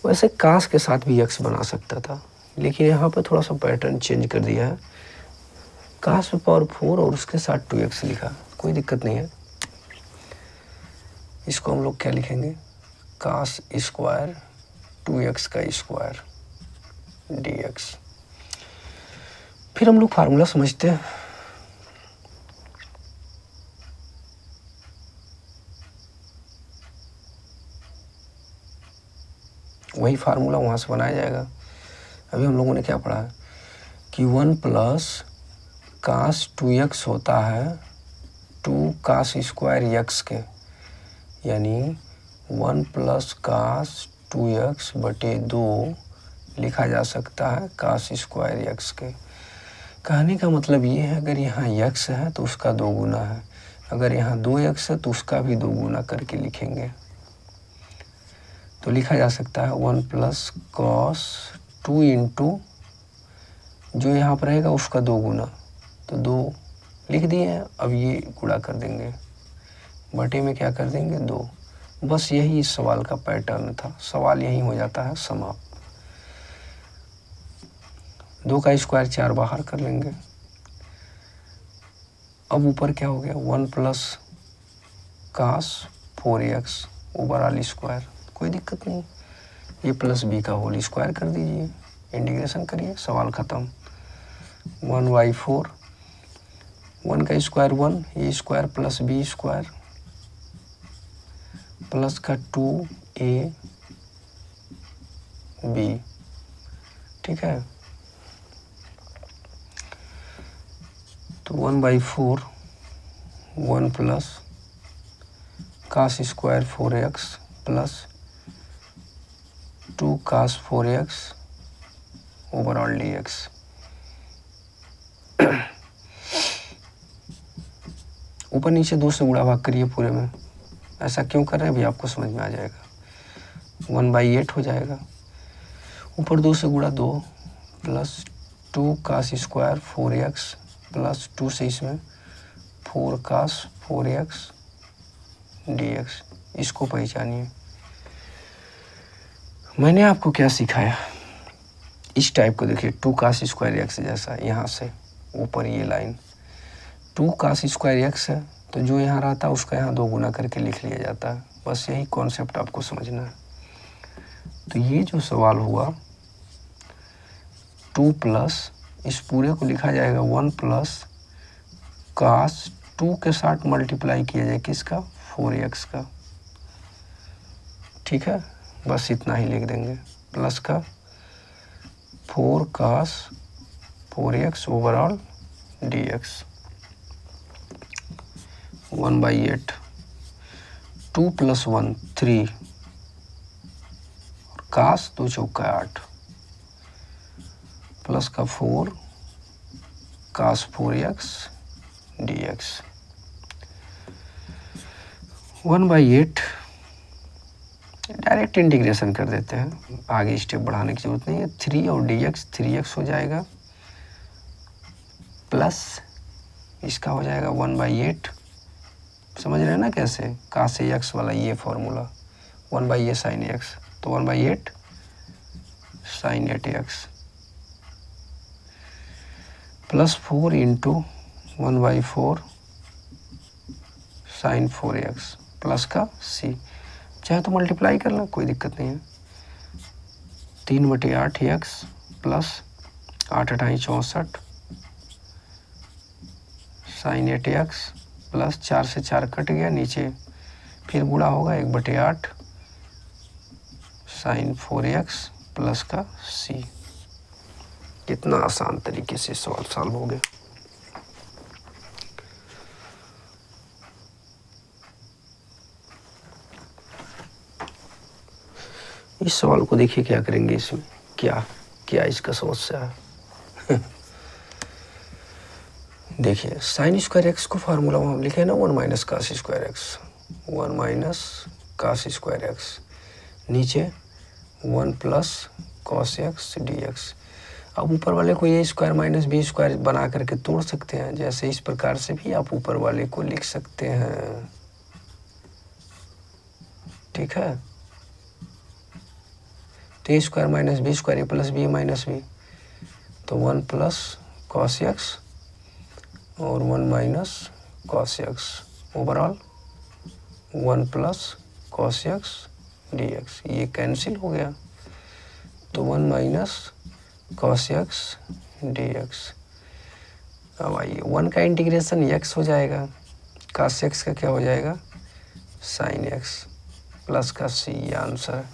वैसे कास के साथ भी x बना सकता था, लेकिन यहाँ पे थोड़ा सा पैटर्न चेंज कर दिया है, कास पे पावर 4 और उसके साथ 2x लिखा, कोई दिक्कत नहीं है। इसको हम लोग क्या लिखेंगे, कास स्क्वायर 2x का स्क्वायर dx। फिर हम लोग फार्मूला समझते हैं। वही फार्मूला वहाँ से बनाया जाएगा। अभी हम लोगों ने क्या पढ़ा कि 1 प्लस कास 2x होता है 2 कास स्क्वायर x के, यानी 1 प्लस कास 2x/2 लिखा जा सकता है कास स्क्वायर x के। कहने का मतलब ये है, अगर यहाँ x है तो उसका 2 गुना है, अगर यहाँ 2x है तो उसका भी 2 गुना करके लिखेंगे। तो लिखा जा सकता है 1 प्लस कॉस 2 इंटू जो यहाँ पर रहेगा उसका 2 गुना, तो 2 लिख दिए हैं। अब ये गुणा कर देंगे, बटे में क्या कर देंगे 2। बस यही इस सवाल का पैटर्न था, सवाल यही हो जाता है समाप्त। 2 का स्क्वायर 4 बाहर कर लेंगे। अब ऊपर क्या हो गया, 1 प्लस कास 4x ओवरऑल स्क्वायर, कोई दिक्कत नहीं, ये प्लस b का होल स्क्वायर कर दीजिए, इंटीग्रेशन करिए, सवाल ख़त्म। 1/4, 1 का स्क्वायर 1, ये square plus b square plus का 2ab, ठीक है। तो 1/4 1 plus cos square 4x plus 2 cos 4x overall dx। ऊपर नीचे 2 से गुणा भाग करिए पूरे में, ऐसा क्यों कर रहे हैं अभी आपको समझ में आ जाएगा। 1/8 हो जाएगा, ऊपर 2 से गुणा 2 plus 2 cos square 4x plus 2 से इसमें 4 कास 4x dx। इसको पहचानिए। मैंने आपको क्या सिखाया, इस टाइप को देखिए, 2 कास स्क्वायर x जैसा, यहाँ से ऊपर ये लाइन 2 कास स्क्वायर x है, तो जो यहाँ रहता है उसका यहाँ 2 गुना करके लिख लिया जाता है। बस यही कॉन्सेप्ट आपको समझना है। तो ये जो सवाल हुआ 2 प्लस, इस पूरे को लिखा जाएगा 1 प्लस कास 2 के साथ मल्टीप्लाई किया जाए किसका, 4x का, ठीक है। बस इतना ही लिख देंगे, प्लस का 4 कास 4x ओवरऑल dx। 1/8, 2 + 1 3, काश 2 चौका 8, प्लस का 4 काश 4x dx। 1/8 डायरेक्ट इंटीग्रेशन कर देते हैं, आगे स्टेप बढ़ाने की जरूरत नहीं है। 3 और dx 3x हो जाएगा, प्लस इसका हो जाएगा 1/8। समझ रहे हैं ना कैसे, का से x वाला ये फॉर्मूला 1/a sin x, तो 1/8 sin 8x plus 4 into 1/4 sin 4x plus का c। चाहे तो मल्टीप्लाई कर लो, कोई दिक्कत नहीं है। 3/8x plus 8×8 64 sin 8x plus 4 से 4 कट गया, नीचे फिर गुणा होगा 1/8 sin 4x प्लस का c। कितना आसान तरीके से सवाल सॉल्व हो गया। इस सवाल को देखिए क्या करेंगे इसमें, क्या क्या इसका समस्या है। देखिए साइन स्क्वायर एक्स को फार्मूला हम लिखे ना 1 - cos square x, 1 - cos square x, नीचे 1 + cos x dx। अब ऊपर वाले को ए स्क्वायर माइनस बी स्क्वायर बना करके तोड़ सकते हैं, जैसे इस प्रकार से भी आप ऊपर वाले को लिख सकते हैं। ठीक है, तो ए स्क्वायर माइनस बी स्क्वायर, ए प्लस बी माइनस बी, तो 1 + cos x और 1 - cos x, overall 1 + cos x dx। ये कैंसिल हो गया, तो 1 - cos x dx। अब आइए 1 का इंटीग्रेशन x हो जाएगा, cos x का क्या हो जाएगा sin x प्लस का c, ये आंसर है।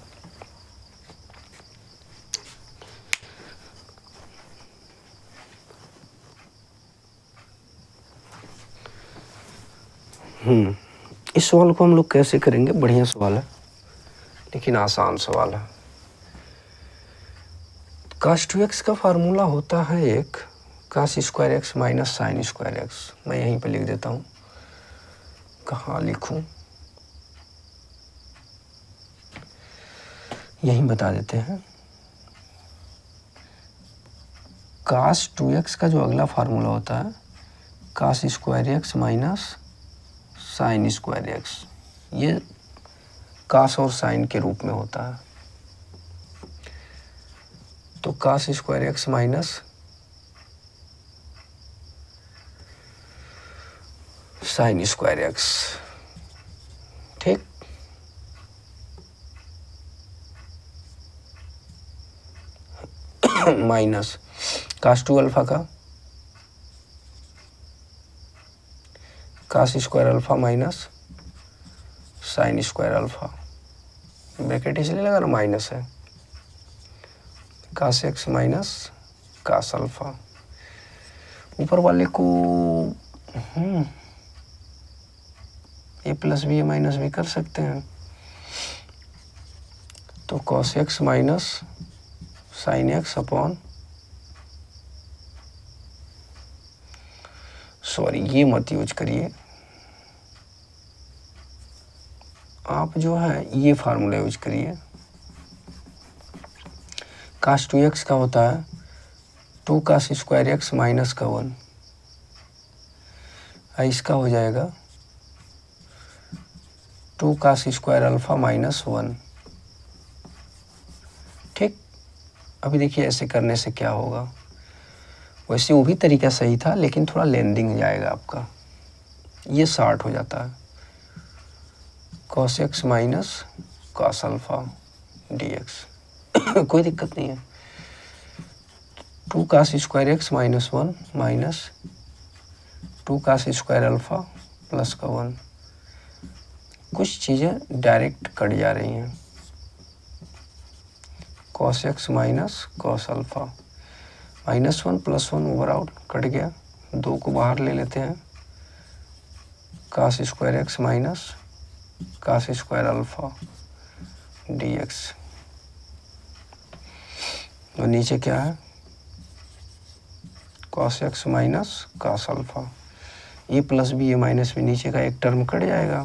इस सवाल को हम लोग कैसे करेंगे, बढ़िया सवाल है लेकिन आसान सवाल है। cos 2x का फार्मूला होता है एक cos square x minus sine square x. मैं यहीं पे लिख देता हूँ, कहाँ लिखूँ, यहीं बता देते हैं। cos 2x का जो अगला फार्मूला होता है cos square x minus sine square x, ये cos और साइन के रूप में होता है। तो cos square x minus sine square x, ठीक। माइनस cos 2 अल्फा का cos square alpha minus sine square alpha, bracket इसलिए लगा ना माइनस है, cos x minus cos alpha. ऊपर वाले को ए प्लस बी माइनस भी कर सकते हैं, तो cos x minus sine x upon, sorry ये मत यूज करिए आप, जो है ये फार्मूला यूज करिए। cos 2x का होता है 2 cos स्क्वायर एक्स माइनस का 1, इसका हो जाएगा 2 cos स्क्वायर अल्फा माइनस 1, ठीक। अभी देखिए ऐसे करने से क्या होगा, वैसे वो भी तरीका सही था लेकिन थोड़ा लेंदिंग जाएगा आपका, ये 60 हो जाता है cos x minus cos alpha dx। कोई दिक्कत नहीं है। 2 cos square x minus 1 minus 2 cos square alpha plus का 1, कुछ चीज़ें डायरेक्ट कट जा रही हैं। cos x minus cos alpha, -1 + 1 overall cut गया, 2 को बाहर ले लेते हैं, cos square x minus cos square alpha d x. और नीचे क्या है, cos x minus cos alpha. A plus b a minus b, नीचे का एक टर्म कट जाएगा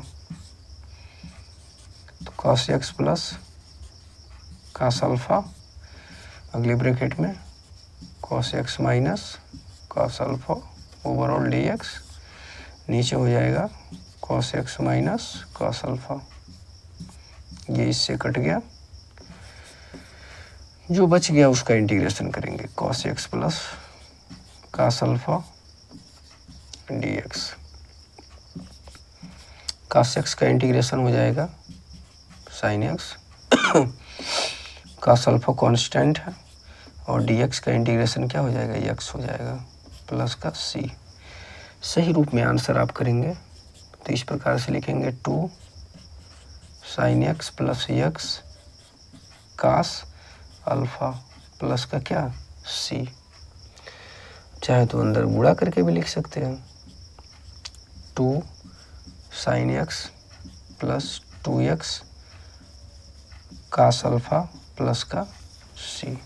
तो cos x plus cos alpha, अगले ब्रैकेट में cos x minus cos alpha overall d x, नीचे हो जाएगा cos x minus cos alpha. ये इससे कट गया, जो बच गया उसका इंटीग्रेशन करेंगे, cos x plus cos alpha d x. Cos x का इंटीग्रेशन हो जाएगा sine x, cos alpha constant है, और डी एक्स का इंटीग्रेशन क्या हो जाएगा, एक्स हो जाएगा प्लस का सी। सही रूप में आंसर आप करेंगे तो इस प्रकार से लिखेंगे 2 sine x plus X cos alpha plus का क्या सी। चाहे तो अंदर गुणा करके भी लिख सकते हैं, 2 sine x plus 2x cos alpha plus का सी।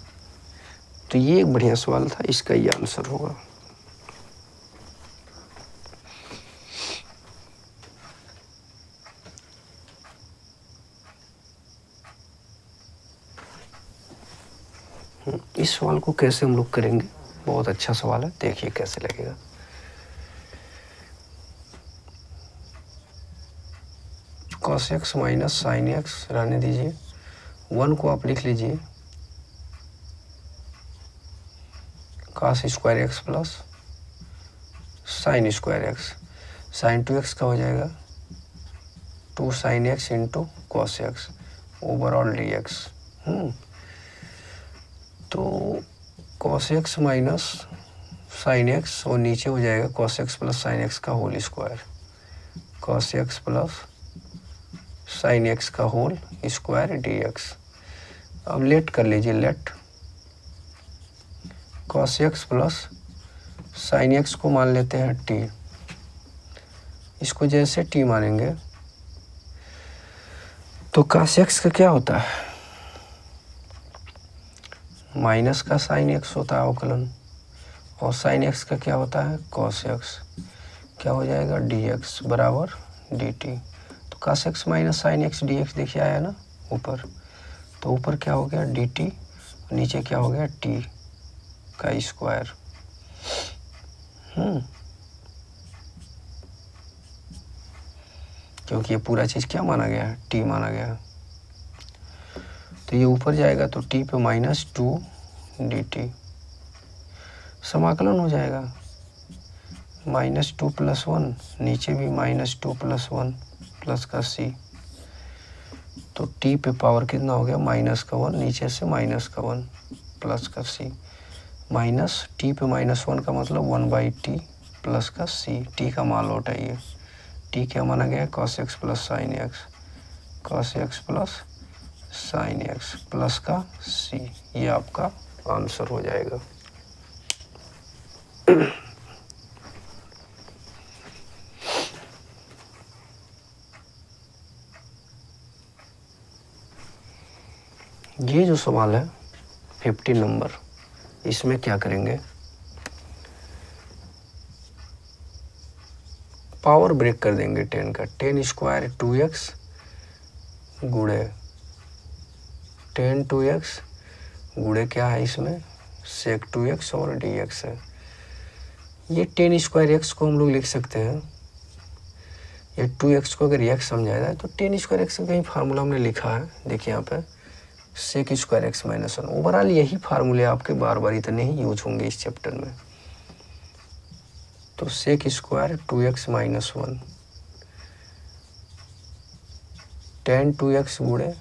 तो ये एक बढ़िया सवाल था, इसका ये आंसर होगा। इस सवाल को कैसे हम लोग करेंगे, बहुत अच्छा सवाल है, देखिए कैसे लगेगा। Cos x minus sine x रहने दीजिए, 1 को आप लिख लीजिए cos square x plus sine square x, sine 2x का हो जाएगा 2 sine x into cos x overall d x. तो cos x minus sine x और नीचे हो जाएगा cos x plus sine x का whole square, cos x plus sine x का होल स्क्वायर डी एक्स। अब लेट कर लीजिए, late cos x plus sine x को मान लेते हैं टी, इसको जैसे टी मानेंगे तो कास एक्स का क्या होता है, माइनस का साइन एक्स होता है अवकलन, और साइन एक्स का क्या होता है कॉस एक्स, क्या हो जाएगा डी एक्स बराबर डी टी। तो cos x minus sine x D x देखिए आया ना ऊपर, तो ऊपर क्या हो गया डी टी, नीचे क्या हो गया टी का स्क्वायर। क्योंकि ये पूरा चीज क्या माना गया है, टी माना गया है, तो ये ऊपर जाएगा तो टी पे -2 डी टी, समाकलन हो जाएगा -2 + 1, नीचे भी -2 + 1 प्लस का सी। तो टी पे पावर कितना हो गया -1, नीचे से -1 प्लस का सी, माइनस टी पे -1 का मतलब 1/t प्लस का सी। टी का मान लौटाइए, टी क्या माना गया cos x plus sine x, cos x plus sine x plus का सी, ये आपका आंसर हो जाएगा। ये जो सवाल है 50 नंबर, इसमें क्या करेंगे, पावर ब्रेक कर देंगे 10 का, 10 स्क्वायर 2x गुणे 10 2x गुणे क्या है इसमें सेक 2x और dx है। ये 10 स्क्वायर x को हम लोग लिख सकते हैं, ये 2x को अगर x समझाया जाए तो 10 स्क्वायर x का कहीं फार्मूला हमने लिखा है, देखिए यहाँ पे sec square x minus 1। Overall यही फार्मूले आपके बार बार इतने ही यूज होंगे इस चैप्टर में। तो sec square 2x minus 1 tan 2x गुणे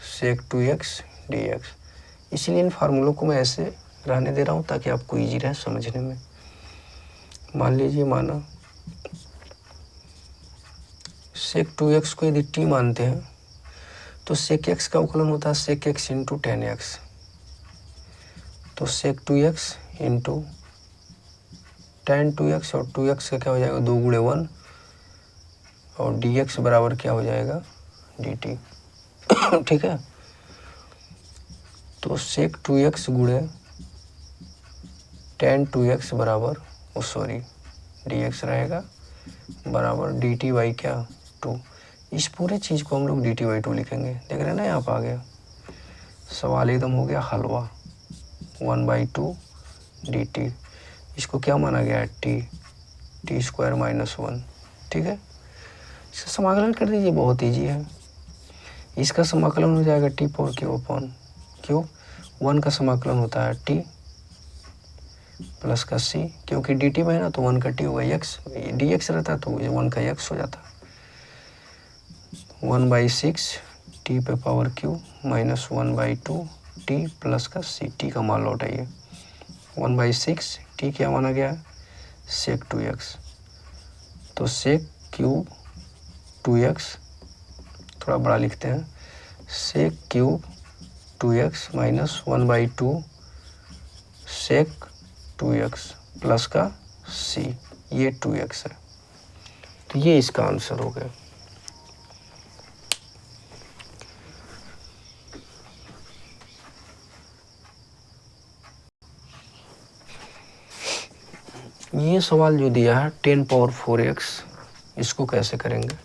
सेक 2x dx। इसलिए इन फार्मूलों को मैं ऐसे रहने दे रहा हूँ ताकि आपको इजी रहे समझने में। मान लीजिए माना सेक 2x को यदि t मानते हैं तो सेक x का अवकलन होता है सेक x इंटू टेन एक्स, तो सेक 2x इंटू tan 2x और 2x का क्या हो जाएगा 2 गुणे 1 और डी एक्स बराबर क्या हो जाएगा, डी टी। ठीक है, तो सेक 2x गुणे tan 2x बराबर डी एक्स रहेगा बराबर डी टी बाई क्या 2। इस पूरे चीज़ को हम लोग डी टी बाई 2 लिखेंगे। देख रहे हैं ना, यहाँ पर आ गया सवाल, एकदम हो गया हलवा। 1/2 डी टी, इसको क्या माना गया है, टी स्क्वायर माइनस 1। ठीक है, इसका समाकलन कर दीजिए, बहुत ईजी है। इसका समाकलन हो जाएगा T power Q upon Q. 1 का समाकलन होता है टी प्लस का सी, क्योंकि डी टी में है ना, तो 1 का टी होगा एक्स, डी एक्स रहता है तो 1 का एक्स हो जाता है। 1/6 टी पे power Q minus 1/2 T plus का सी। टी का मान लौटाइए, 1/6 टी क्या माना गया है, सेक 2x, तो सेक क्यूब 2x, थोड़ा बड़ा लिखते हैं, सेक क्यूब 2x माइनस 1/2 सेक 2x प्लस का c, ये 2x है। तो ये इसका आंसर हो गया। ये सवाल जो दिया है 10 पावर 4x, इसको कैसे करेंगे,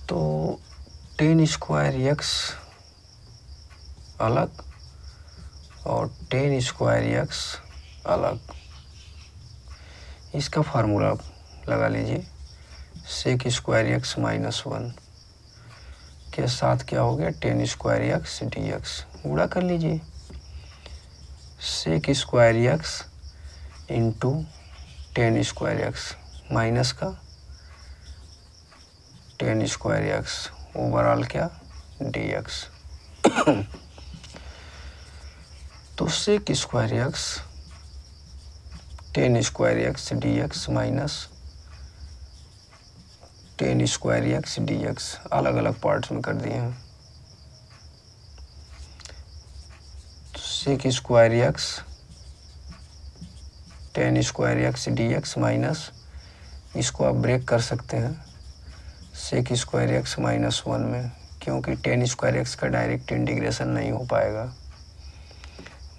तो 10 स्क्वायर x अलग और 10 स्क्वायर x अलग। इसका फार्मूला लगा लीजिए, सेक स्क्वायर x माइनस 1 के साथ क्या हो गया, 10 स्क्वायर x डी एक्स, गुणा कर लीजिए। Sec square x into 10 square x minus का 10 स्क्वायर x ओवरऑल क्या, डी एक्स। तो sec square x 10 square x D x minus 10 square x D x, अलग अलग पार्ट्स में कर दिए हैं। Sec square x 10 square x D x minus, इसको आप ब्रेक कर सकते हैं सेक स्क्वायर x माइनस 1 में, क्योंकि 10 स्क्वायर x का डायरेक्ट इंटीग्रेशन नहीं हो पाएगा।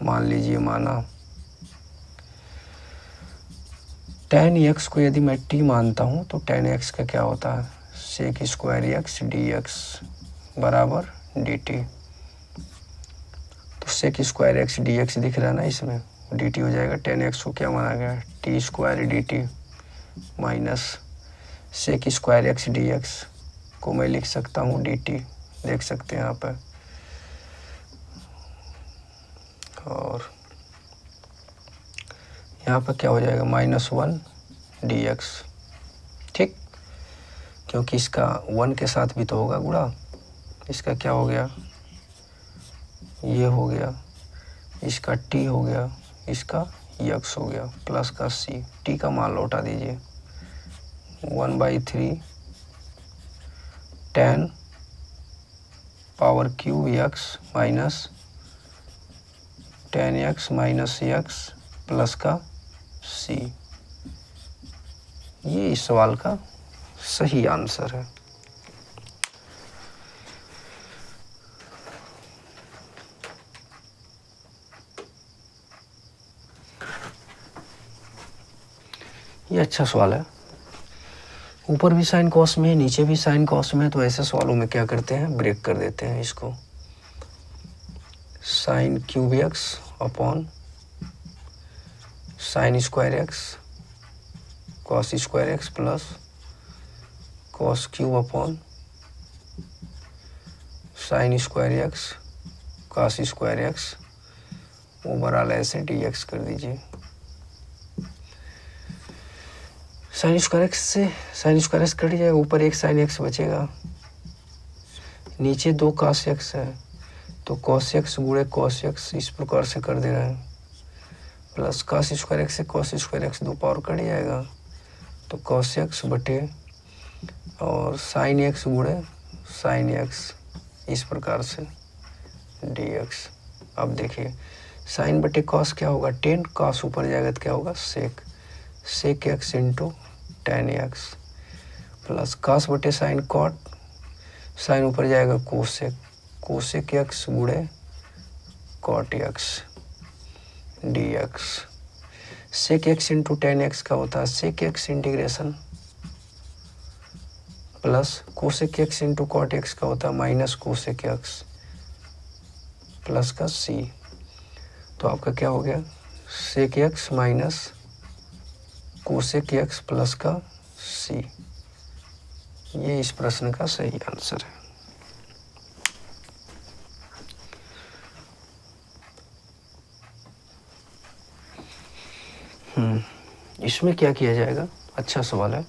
मान लीजिए माना tan x को यदि मैं t मानता हूँ तो tan x का क्या होता है, sec square x D x बराबर डी टी। तो sec square x D X दिख रहा है ना, इसमें डी टी हो जाएगा। tan x को क्या माना गया, T square D T minus sec square x D x को मैं लिख सकता हूँ डी टी, देख सकते हैं यहाँ पर। और यहाँ पर क्या हो जाएगा, माइनस 1 डी एक्स। ठीक, क्योंकि इसका 1 के साथ भी तो होगा गुणा। इसका क्या हो गया, ये हो गया, इसका t हो गया, इसका x हो गया, प्लस का c। t का मान लौटा दीजिए, 1/3 tan power cube x minus tan x minus x plus का c। ये इस सवाल का सही आंसर है। ये अच्छा सवाल है, ऊपर भी साइन कॉस में है, नीचे भी साइन कॉस में है, तो ऐसे सवालों में क्या करते हैं, ब्रेक कर देते हैं इसको। Sine cube x upon sine square x cos square x plus cos cube upon sine square x cos square x overall ऐसे डी एक्स कर दीजिए। साइन स्क्वायर एक्स से साइन स्क्वायर एक्स कट जाएगा, ऊपर एक साइन एक्स बचेगा, नीचे 2 cos x है, तो कॉस एक्स गुणे कॉस एक्स इस प्रकार से कर दे रहे हैं, प्लस कॉस स्क्वायर एक्स से cos square x 2 power cut जाएगा, तो कॉस एक्स बटे और साइन एक्स गुणे साइन एक्स इस प्रकार से डी एक्स। अब देखिए साइन बटे कॉस क्या होगा, 10, कॉस ऊपर जाएगा तो क्या होगा, sec X into tan X plus cos बटे साइन कॉट, साइन ऊपर जाएगा कोसेक, कोसेक एक्स गुणे cot X D x. Sec X into tan x का होता है sec X integration plus cosec X into cot X का होता है माइनस कोसेक एक्स प्लस का सी। तो आपका क्या हो गया sec X minus cosec X plus का सी। ये इस प्रश्न का सही आंसर है। इसमें क्या किया जाएगा, अच्छा सवाल है।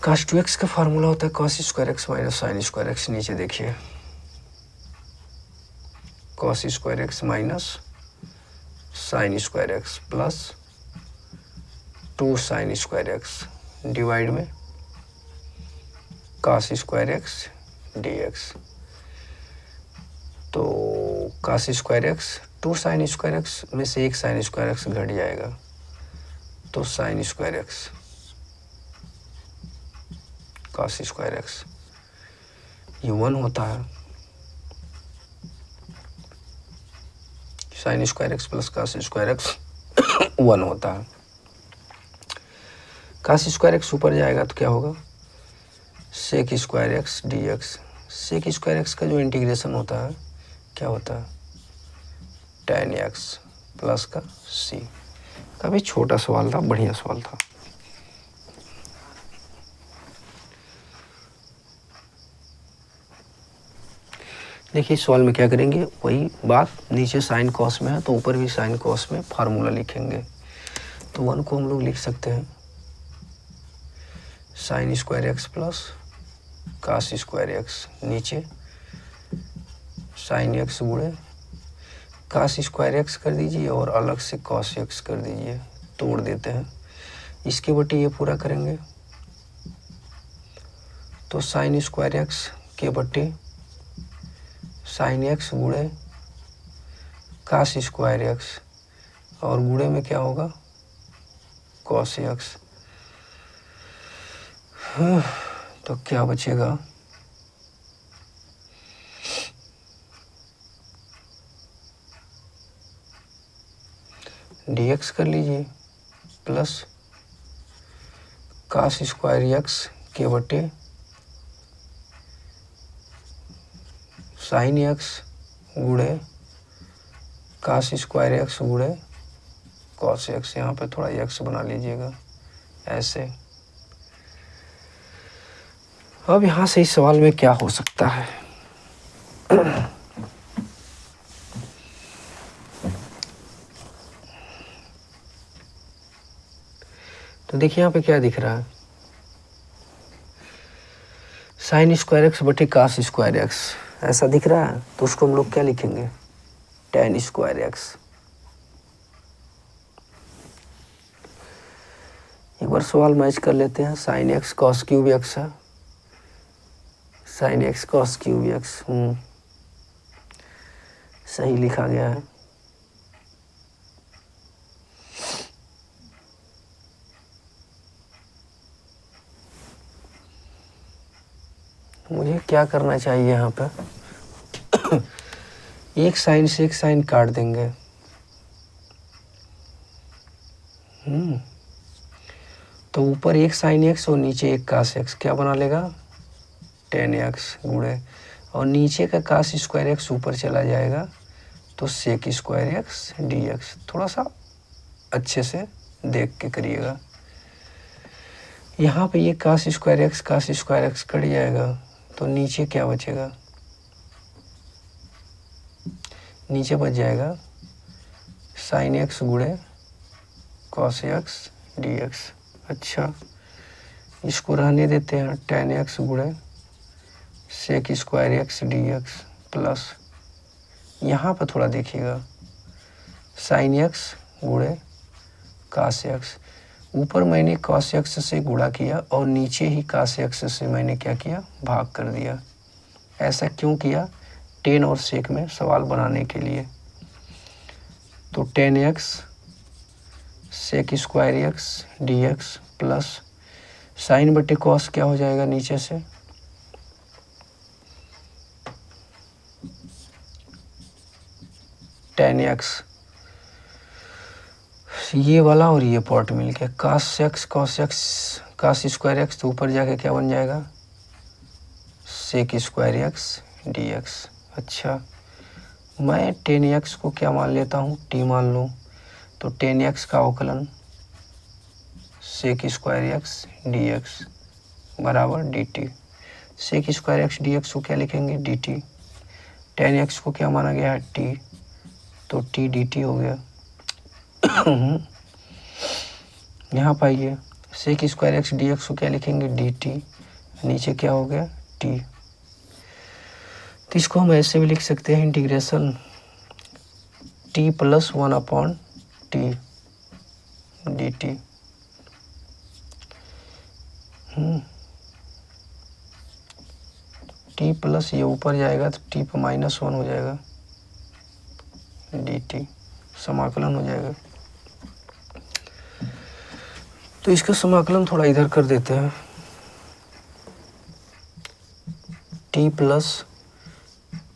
cos 2x का फार्मूला होता है cos square x minus sine square x. नीचे देखिए cos square x minus sine square x plus 2 sign square x divide में cos square x D x. तो cos square x 2 sign square x में से 1 sign square x घट जाएगा, तो sine square x cos square x ये 1 होता है, sign square x plus cos square x 1 होता है। cos स्क्वायर एक्स ऊपर जाएगा तो क्या होगा sec square x D x. Sec square x का जो इंटीग्रेशन होता है क्या होता है टेन एक्स प्लस का सी। काफ़ी छोटा सवाल था, बढ़िया सवाल था। देखिए इस सवाल में क्या करेंगे, वही बात, नीचे साइन कॉस में है तो ऊपर भी साइन कॉस में फार्मूला लिखेंगे। तो 1 को हम लोग लिख सकते हैं sign square x plus cos square x, नीचे साइन एक्स गुणे cos स्क्वायर एक्स कर दीजिए और अलग से cos एक्स कर दीजिए, तोड़ देते हैं। इसके बटे ये पूरा करेंगे तो साइन स्क्वायर एक्स के बटे साइन एक्स गुणे cos स्क्वायर एक्स और गुणे में क्या होगा cos एक्स। तो क्या बचेगा dx कर लीजिए प्लस cos स्क्वायर एक्स के बटे साइन एक्स गुणे cos स्क्वायर एक्स गुणे cos एक्स। यहाँ पे थोड़ा एक्स बना लीजिएगा ऐसे। अब यहाँ से इस सवाल में क्या हो सकता है तो देखिए यहाँ पे क्या दिख रहा है साइन स्क्वायर एक्स बटे cos स्क्वायर एक्स ऐसा दिख रहा है। तो उसको हम लोग क्या लिखेंगे टेन स्क्वायर एक्स। एक बार सवाल मैच कर लेते हैं। Sine x cos cube x है, sine x cos cube x सही लिखा गया है। मुझे क्या करना चाहिए यहाँ पे एक साइन से एक साइन काट देंगे। तो ऊपर एक साइन एक्स और नीचे एक cos एक्स क्या बना लेगा टेन एक्स गुणे, और नीचे का cos स्क्वायर एक्स ऊपर चला जाएगा तो sec square x D x. थोड़ा सा अच्छे से देख के करिएगा। यहाँ पे ये cos स्क्वायर एक्स कट जाएगा तो नीचे क्या बचेगा, नीचे बच जाएगा साइन एक्स गुणे cos एक्स डी एक्स। अच्छा इसको रहने देते हैं टेन एक्स गुणे sec square x D x plus यहाँ पर थोड़ा देखिएगा साइन एक्स गुणे cos एक्स। ऊपर मैंने cos एक्स से गुणा किया और नीचे ही cos एक्स से मैंने क्या किया भाग कर दिया। ऐसा क्यों किया, टेन और सेक में सवाल बनाने के लिए। तो tan x sec square x D x plus sine बटे कॉस क्या हो जाएगा नीचे से टेन एक्स, ये वाला और ये पार्ट मिल गया cos x cos square x, तो ऊपर जाके क्या बन जाएगा sec square x D x. अच्छा मैं टेन एक्स को क्या मान लेता हूँ टी मान लूँ, तो टेन एक्स का अवकलन sec square x D x बराबर D t. Sec square x D x को क्या लिखेंगे डी टी, टेन एक्स को क्या माना गया है टी, तो टी डी टी हो गया। यहाँ पाइए sec square x D x को क्या लिखेंगे डी टी, नीचे क्या हो गया टी, तो इसको हम ऐसे भी लिख सकते हैं integration T plus one upon T d T. T plus ये ऊपर जाएगा तो टी पर माइनस वन हो जाएगा डी टी, समाकलन हो जाएगा। तो इसका समाकलन थोड़ा इधर कर देते हैं, T plus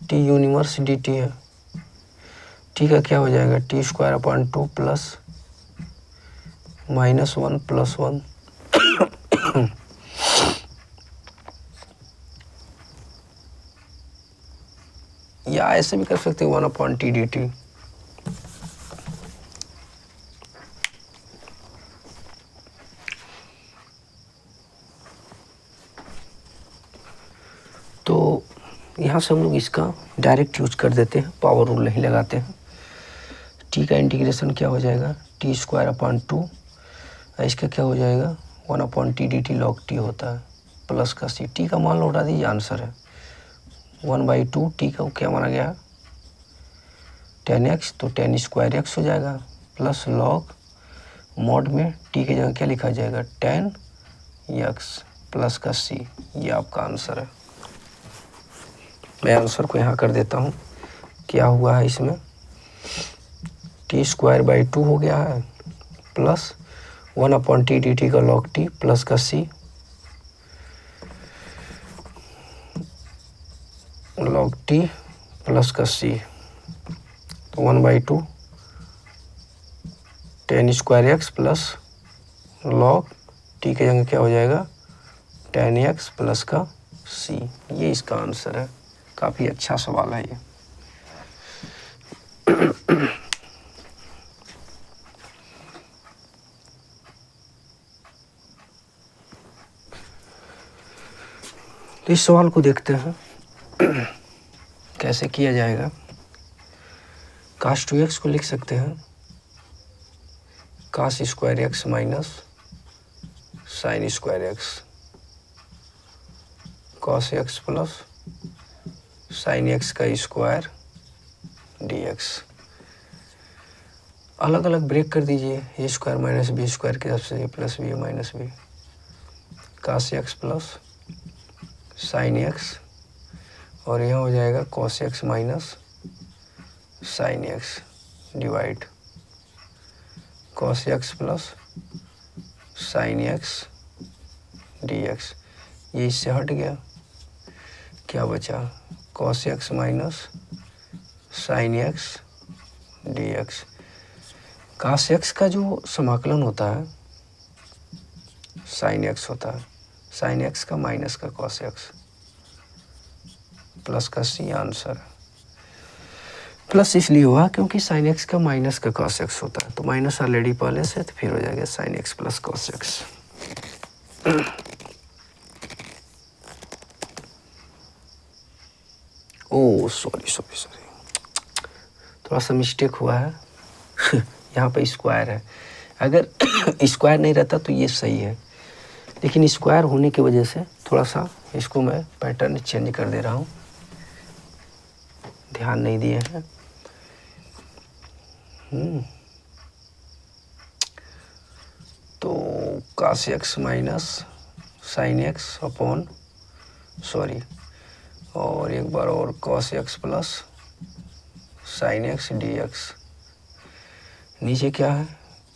T universe D T है, टी का क्या हो जाएगा T square upon two plus minus one plus one, या ऐसे भी कर सकते हैं one upon T d T. तो यहाँ से हम लोग इसका डायरेक्ट यूज कर देते हैं, पावर रूल नहीं लगाते हैं। टी का इंटीग्रेशन क्या हो जाएगा टी स्क्वायर अपॉन टू, इसका क्या हो जाएगा one upon T d T log T होता है प्लस का सी, टी का मान लौटा दीजिए आंसर है 1/2, टी का क्या माना गया टेन एक्स, तो टेन स्क्वायर एक्स हो जाएगा प्लस लॉग मॉड में टी की जगह क्या लिखा जाएगा टेन एक्स प्लस का सी, ये आपका आंसर है। मैं आंसर को यहाँ कर देता हूँ, क्या हुआ है इसमें टी स्क्वायर बाई टू हो गया है plus one upon T d T का लॉग टी प्लस का सी लॉग टी प्लस का सी, तो 1/2 ten square x plus log T के जगह क्या हो जाएगा टेन एक्स प्लस का सी, ये इसका आंसर है। काफ़ी अच्छा सवाल है ये। तो इस सवाल को देखते हैं कैसे किया जाएगा। कास 2x को लिख सकते हैं cos square x minus sine square x cos x plus sine x का स्क्वायर डी एक्स। अलग अलग ब्रेक कर दीजिए, a square minus b square की तरफ से a plus b minus b, cos x plus sine x और यहाँ हो जाएगा cos x minus sine x divide cos x plus sine x D x. ये इससे हट गया, क्या बचा cos x minus sine x D x. Cos x का जो समाकलन होता है साइन एक्स होता है, साइन एक्स का माइनस का कॉस एक्स प्लस का सी आंसर। प्लस इसलिए हुआ क्योंकि साइन एक्स का माइनस का कॉस एक्स होता है, तो माइनस ऑलरेडी पहले से, तो फिर हो जाएगा sine x plus cos x. Oh sorry थोड़ा सा मिस्टेक हुआ है यहाँ पे स्क्वायर है, अगर स्क्वायर नहीं रहता तो ये सही है, लेकिन स्क्वायर होने की वजह से थोड़ा सा इसको मैं पैटर्न चेंज कर दे रहा हूँ, ध्यान नहीं दिए हैं। तो cos x minus sine x upon sorry और एक बार और cos x plus sine x D x, नीचे क्या है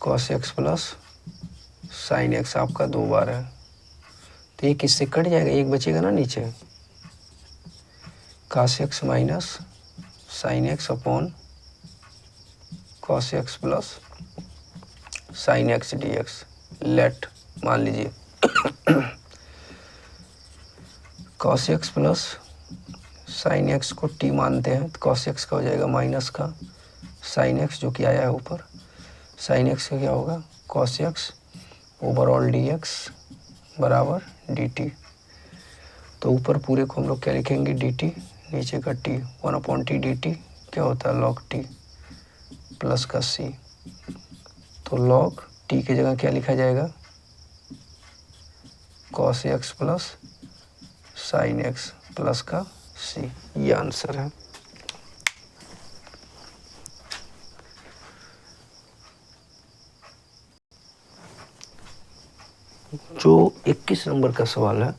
cos x plus sine x आपका 2 बार है, तो ये किससे कट जाएगा, एक बचेगा ना नीचे, cos x minus sine x upon cos x plus sine x D x. Let मान लीजिए cos x plus sine x को टी मानते हैं, तो कॉस एक्स का हो जाएगा माइनस का साइन एक्स जो कि आया है ऊपर, साइन एक्स का क्या होगा cos x overall d x बराबर डी टी। तो ऊपर पूरे को हम लोग क्या लिखेंगे डी टी, नीचे का टी 1/t डी टी क्या होता है लॉग टी प्लस का सी। तो लॉग टी की जगह क्या लिखा जाएगा cos x plus sine x plus का सी, ये आंसर है। जो 21 नंबर का सवाल है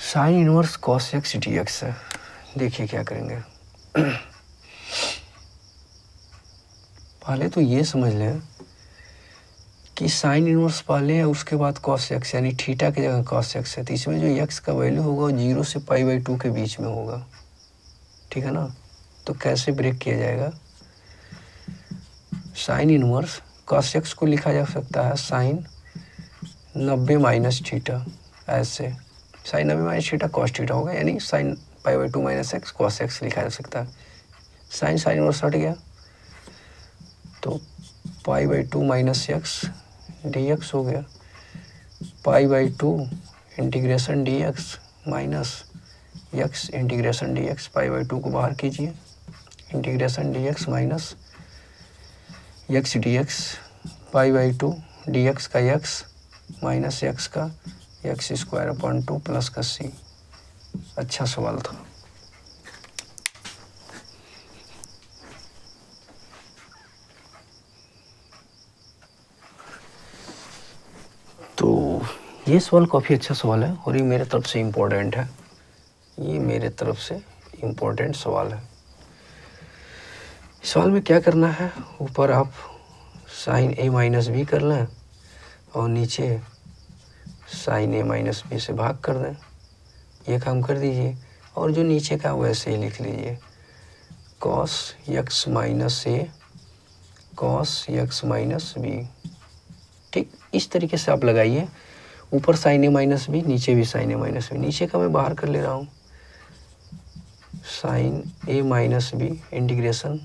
sine inverse cos x D X है। देखिए क्या करेंगे पहले तो ये समझ लें कि साइन इनवर्स पहले है उसके बाद कॉस एक्स, यानी थीटा की जगह कॉस एक्स है, तो इसमें जो एक्स का वैल्यू होगा वो 0 से π/2 के बीच में होगा, ठीक है ना। तो कैसे ब्रेक किया जाएगा, साइन इनवर्स कॉस एक्स को लिखा जा सकता है साइन 90 माइनस थीटा, ऐसे sine 90 minus theta cos theta होगा, यानी sine π/2 minus x cos x लिखा जा सकता है। साइन इनवर्स हट गया तो π/2 माइनस एक्स डी एक्स हो गया, π/2 integration D x minus x integration D x, π/2 को बाहर कीजिए, integration D x minus x D x, π/2 D x का एक्स माइनस एक्स का एक्स स्क्वायर अपॉन 2 प्लस का सी। अच्छा सवाल था। तो ये सवाल काफ़ी अच्छा सवाल है और ये मेरे तरफ से इम्पोर्टेंट है, ये मेरे तरफ से इम्पोर्टेंट सवाल है। सवाल में क्या करना है, ऊपर आप साइन ए माइनस बी कर लें और नीचे साइन ए माइनस बी से भाग कर दें, ये काम कर दीजिए। और जो नीचे का वैसे ही लिख लीजिए cos x minus a cos x minus B. ठीक इस तरीके से आप लगाइए, ऊपर साइन ए माइनस बी नीचे भी साइन ए माइनस बी, नीचे का मैं बाहर कर ले रहा हूँ sign a minus B integration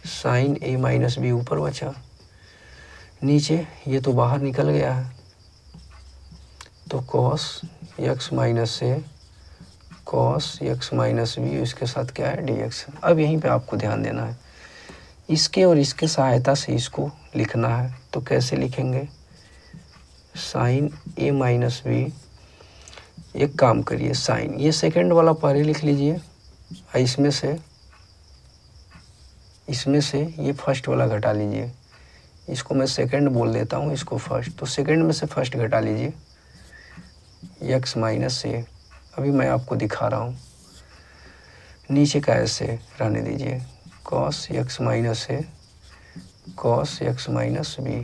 sign a minus B ऊपर बचा, नीचे ये तो बाहर निकल गया है, तो cos x minus a cos x minus B, इसके साथ क्या है डी एक्स। अब यहीं पे आपको ध्यान देना है, इसके और इसके सहायता से इसको लिखना है। तो कैसे लिखेंगे, साइन ए माइनस बी, एक काम करिए साइन ये सेकंड वाला पहले लिख लीजिए, इसमें से ये फर्स्ट वाला घटा लीजिए, इसको मैं सेकंड बोल देता हूँ, इसको फर्स्ट, तो सेकंड में से फर्स्ट घटा लीजिए एक्स माइनस ए। अभी मैं आपको दिखा रहा हूँ, नीचे का ऐसे रहने दीजिए cos x minus a cos x minus b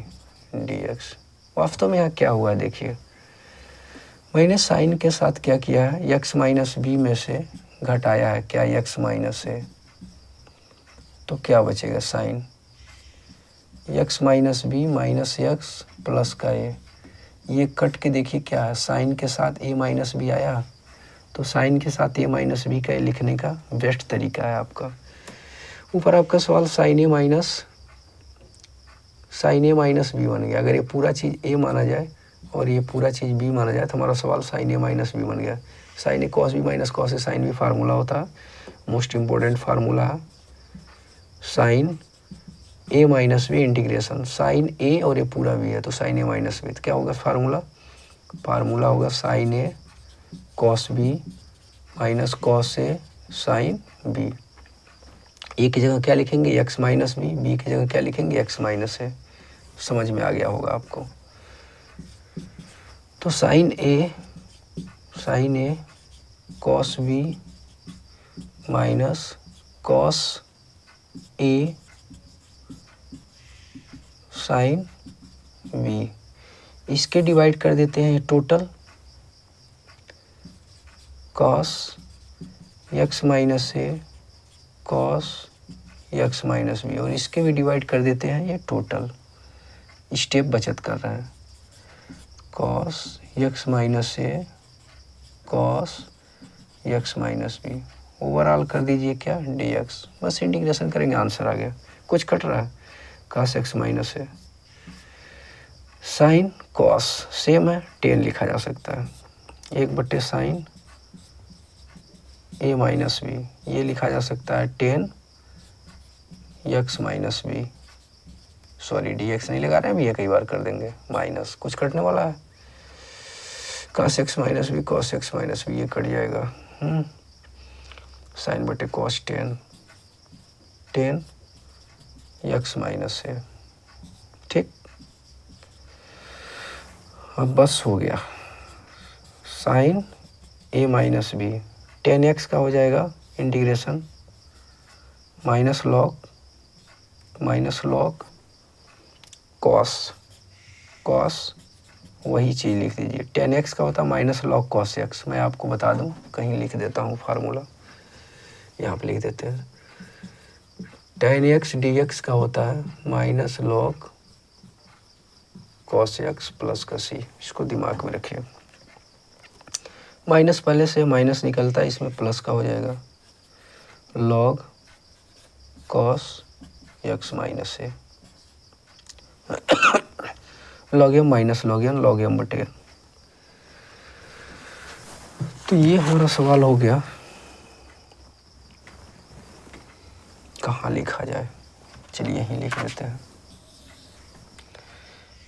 d x. वास्तव में यहाँ क्या हुआ है देखिए, मैंने साइन के साथ क्या किया है, एक्स माइनस बी में से घटाया है क्या एक्स माइनस ए, तो क्या बचेगा sine x minus b minus x plus का ए। ये कट के देखिए क्या है, साइन के साथ ए माइनस बी आया, तो साइन के साथ ए माइनस बी का लिखने का बेस्ट तरीका है आपका। ऊपर आपका सवाल साइन ए माइनस बी बन गया। अगर ये पूरा चीज़ ए माना जाए और ये पूरा चीज़ बी माना जाए तो हमारा सवाल साइन ए माइनस बी बन गया। Sign a cos b minus cos a sine B formula होता है, मोस्ट इम्पोर्टेंट फार्मूला है sign a minus B integration, sign ए और ये पूरा बी है तो साइन ए माइनस बी, तो क्या होगा फार्मूला होगा sign a cos b minus cos a sine B. ए की जगह क्या लिखेंगे एक्स माइनस बी, बी की जगह क्या लिखेंगे एक्स माइनस ए। समझ में आ गया होगा आपको। तो sine a cos b minus cos a sine b, इसके डिवाइड कर देते हैं total cos x minus a cos x minus B, और इसके भी डिवाइड कर देते हैं ये टोटल, स्टेप बचत कर रहे हैं, cos x minus a cos x minus b, overall कर दीजिए क्या डी एक्स, बस इंटीग्रेशन करेंगे आंसर आ गया। कुछ कट रहा है, cos x minus a, sine cos same है, 10 लिखा जा सकता है, 1/साइन ए माइनस बी, ये लिखा जा सकता है 10 x minus b, sorry d x नहीं लगा रहे हैं, अभी ये कई बार कर देंगे, माइनस कुछ कटने वाला है, cos x minus b cos x minus b, ये कट जाएगा, साइन बटे कॉस 10 एक्स माइनस ए, ठीक। अब बस हो गया, sign a minus B 10x का हो जाएगा इंटीग्रेशन माइनस लॉग कॉस वही चीज़ लिख दीजिए, 10x का होता है माइनस लॉग कॉस एक्स, मैं आपको बता दूं, कहीं लिख देता हूं फार्मूला, यहाँ पे लिख देते हैं, 10x dx का होता है minus log cos x plus का सी, इसको दिमाग में रखिए, माइनस पहले से माइनस निकलता है, इसमें प्लस का हो जाएगा, log cos x minus a, log m minus log m बटे, तो ये हमारा सवाल हो गया, कहाँ लिखा जाए, चलिए यहीं लिख लेते हैं,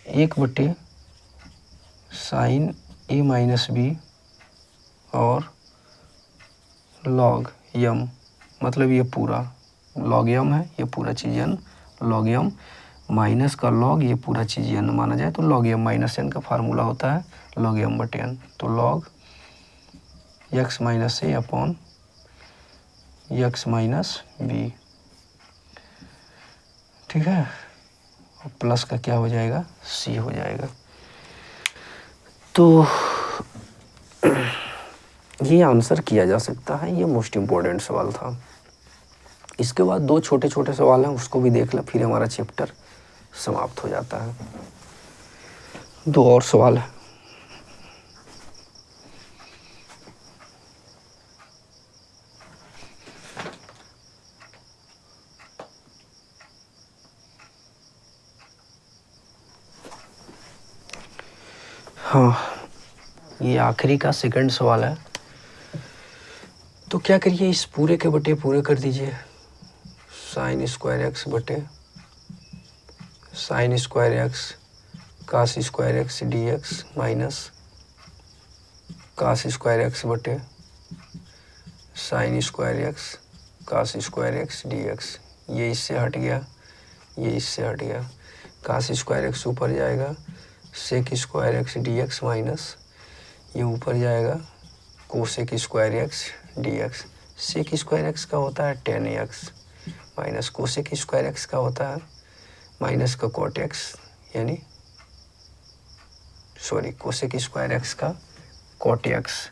1/साइन ए माइनस बी और लॉग यम, मतलब ये पूरा लॉग यम है, ये पूरा चीज़ एन, लॉग यम माइनस का लॉग, ये पूरा चीज़ एन माना जाए तो लॉग एम माइनस एन का फार्मूला होता है लॉग एम बटे एन, तो लॉग एक्स माइनस ए अपॉन एक्स माइनस बी, ठीक है, और प्लस का क्या हो जाएगा सी हो जाएगा। तो ये आंसर किया जा सकता है, ये मोस्ट इम्पोर्टेंट सवाल था। इसके बाद 2 छोटे छोटे सवाल हैं, उसको भी देख लो, फिर हमारा चैप्टर समाप्त हो जाता है। 2 और सवाल है, हाँ ये आखिरी का सेकंड सवाल है, तो क्या करिए, इस पूरे के बटे पूरे कर दीजिए, साइन स्क्वायर एक्स बटे sine square x cos square x D x minus cos square x बटे sine square x cos square x D x, ये इससे हट गया, ये इससे हट गया, कास स्क्वायर एक्स ऊपर जाएगा, sec square x D x minus ये ऊपर जाएगा, cosec square x D x, sec square x का होता है 10x minus cosec square x का होता है माइनस का कॉट एक्स, यानी सॉरी कोसेक स्क्वायर एक्स का cot x,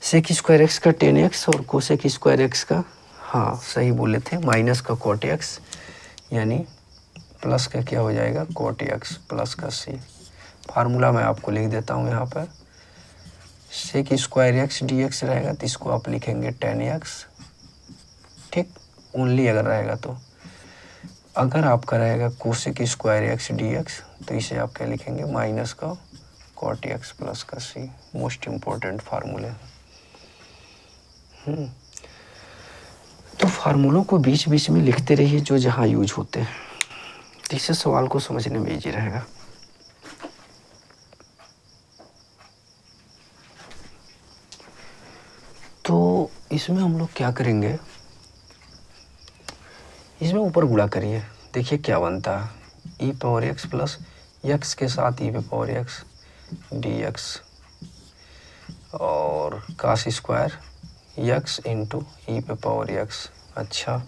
sec square x का 10x और कोसेक स्क्वायर एक्स का, हाँ सही बोले थे, माइनस का कॉट एक्स, यानी प्लस का क्या हो जाएगा कॉट एक्स प्लस का सी। फार्मूला मैं आपको लिख देता हूँ यहाँ पर, sec square x D x रहेगा तो इसको आप लिखेंगे 10x, ठीक, ओनली अगर रहेगा तो, अगर आपका रहेगा cosec square x D x तो इसे आप क्या लिखेंगे माइनस का कॉट एक्स प्लस का सी, मोस्ट इम्पोर्टेंट फार्मूले। तो फार्मूलों को बीच बीच में लिखते रहिए जो जहाँ यूज होते हैं, तो इससे सवाल को समझने में ईजी रहेगा। तो इसमें हम लोग क्या करेंगे, इसमें ऊपर गुणा करिए, देखिए क्या बनता है, ई पावर एक्स प्लस एक्स के साथ ई पावर एक्स डी एक्स और कास स्क्वायर एक्स इंटू ई पावर एक्स, अच्छा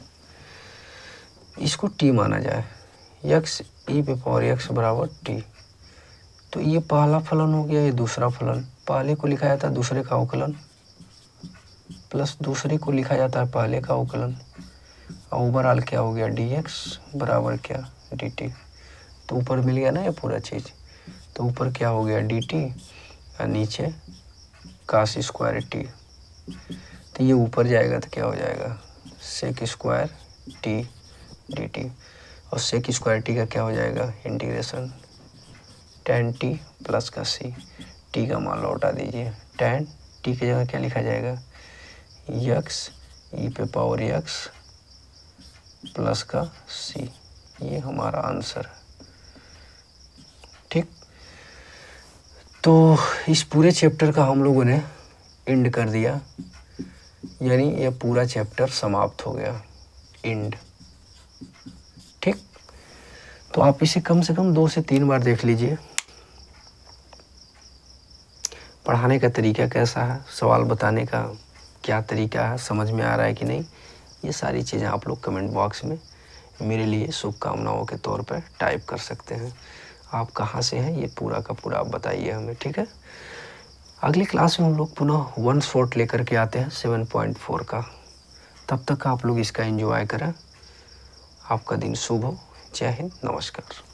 इसको टी माना जाए, एक्स ई पे पावर एक्स बराबर टी। तो ये पहला फलन हो गया, ये दूसरा फलन। पहले को लिखा जाता है दूसरे का अवकलन, प्लस दूसरे को लिखा जाता है पहले का अवकलन, और ओवरऑल क्या हो गया, डी एक्स बराबर क्या, डी टी। तो ऊपर मिल गया ना ये पूरा चीज़। तो ऊपर क्या हो गया, डी टी, और नीचे कास स्क्वायर टी। तो ये ऊपर जाएगा तो क्या हो जाएगा, sec square t d t. और सेक स्क्वायर टी का क्या हो जाएगा, इंटीग्रेशन tan टी प्लस का सी। टी का मान लौटा दीजिए, tan टी की जगह क्या लिखा जाएगा, यक्स ई पे पावर यक्स प्लस का सी। ये हमारा आंसर है। ठीक, तो इस पूरे चैप्टर का हम लोगों ने एंड कर दिया, यानी ये पूरा चैप्टर समाप्त हो गया, एंड। ठीक, तो आप इसे कम से कम 2 से 3 बार देख लीजिए। पढ़ाने का तरीका कैसा है, सवाल बताने का क्या तरीका है, समझ में आ रहा है कि नहीं, ये सारी चीज़ें आप लोग कमेंट बॉक्स में मेरे लिए शुभकामनाओं के तौर पर टाइप कर सकते हैं। आप कहाँ से हैं ये पूरा का पूरा आप बताइए हमें, ठीक है। अगली क्लास में हम लोग पुनः 1 शॉट लेकर के आते हैं 7.4 का। तब तक आप लोग इसका एंजॉय करें। आपका दिन शुभ हो। जय हिंद, नमस्कार।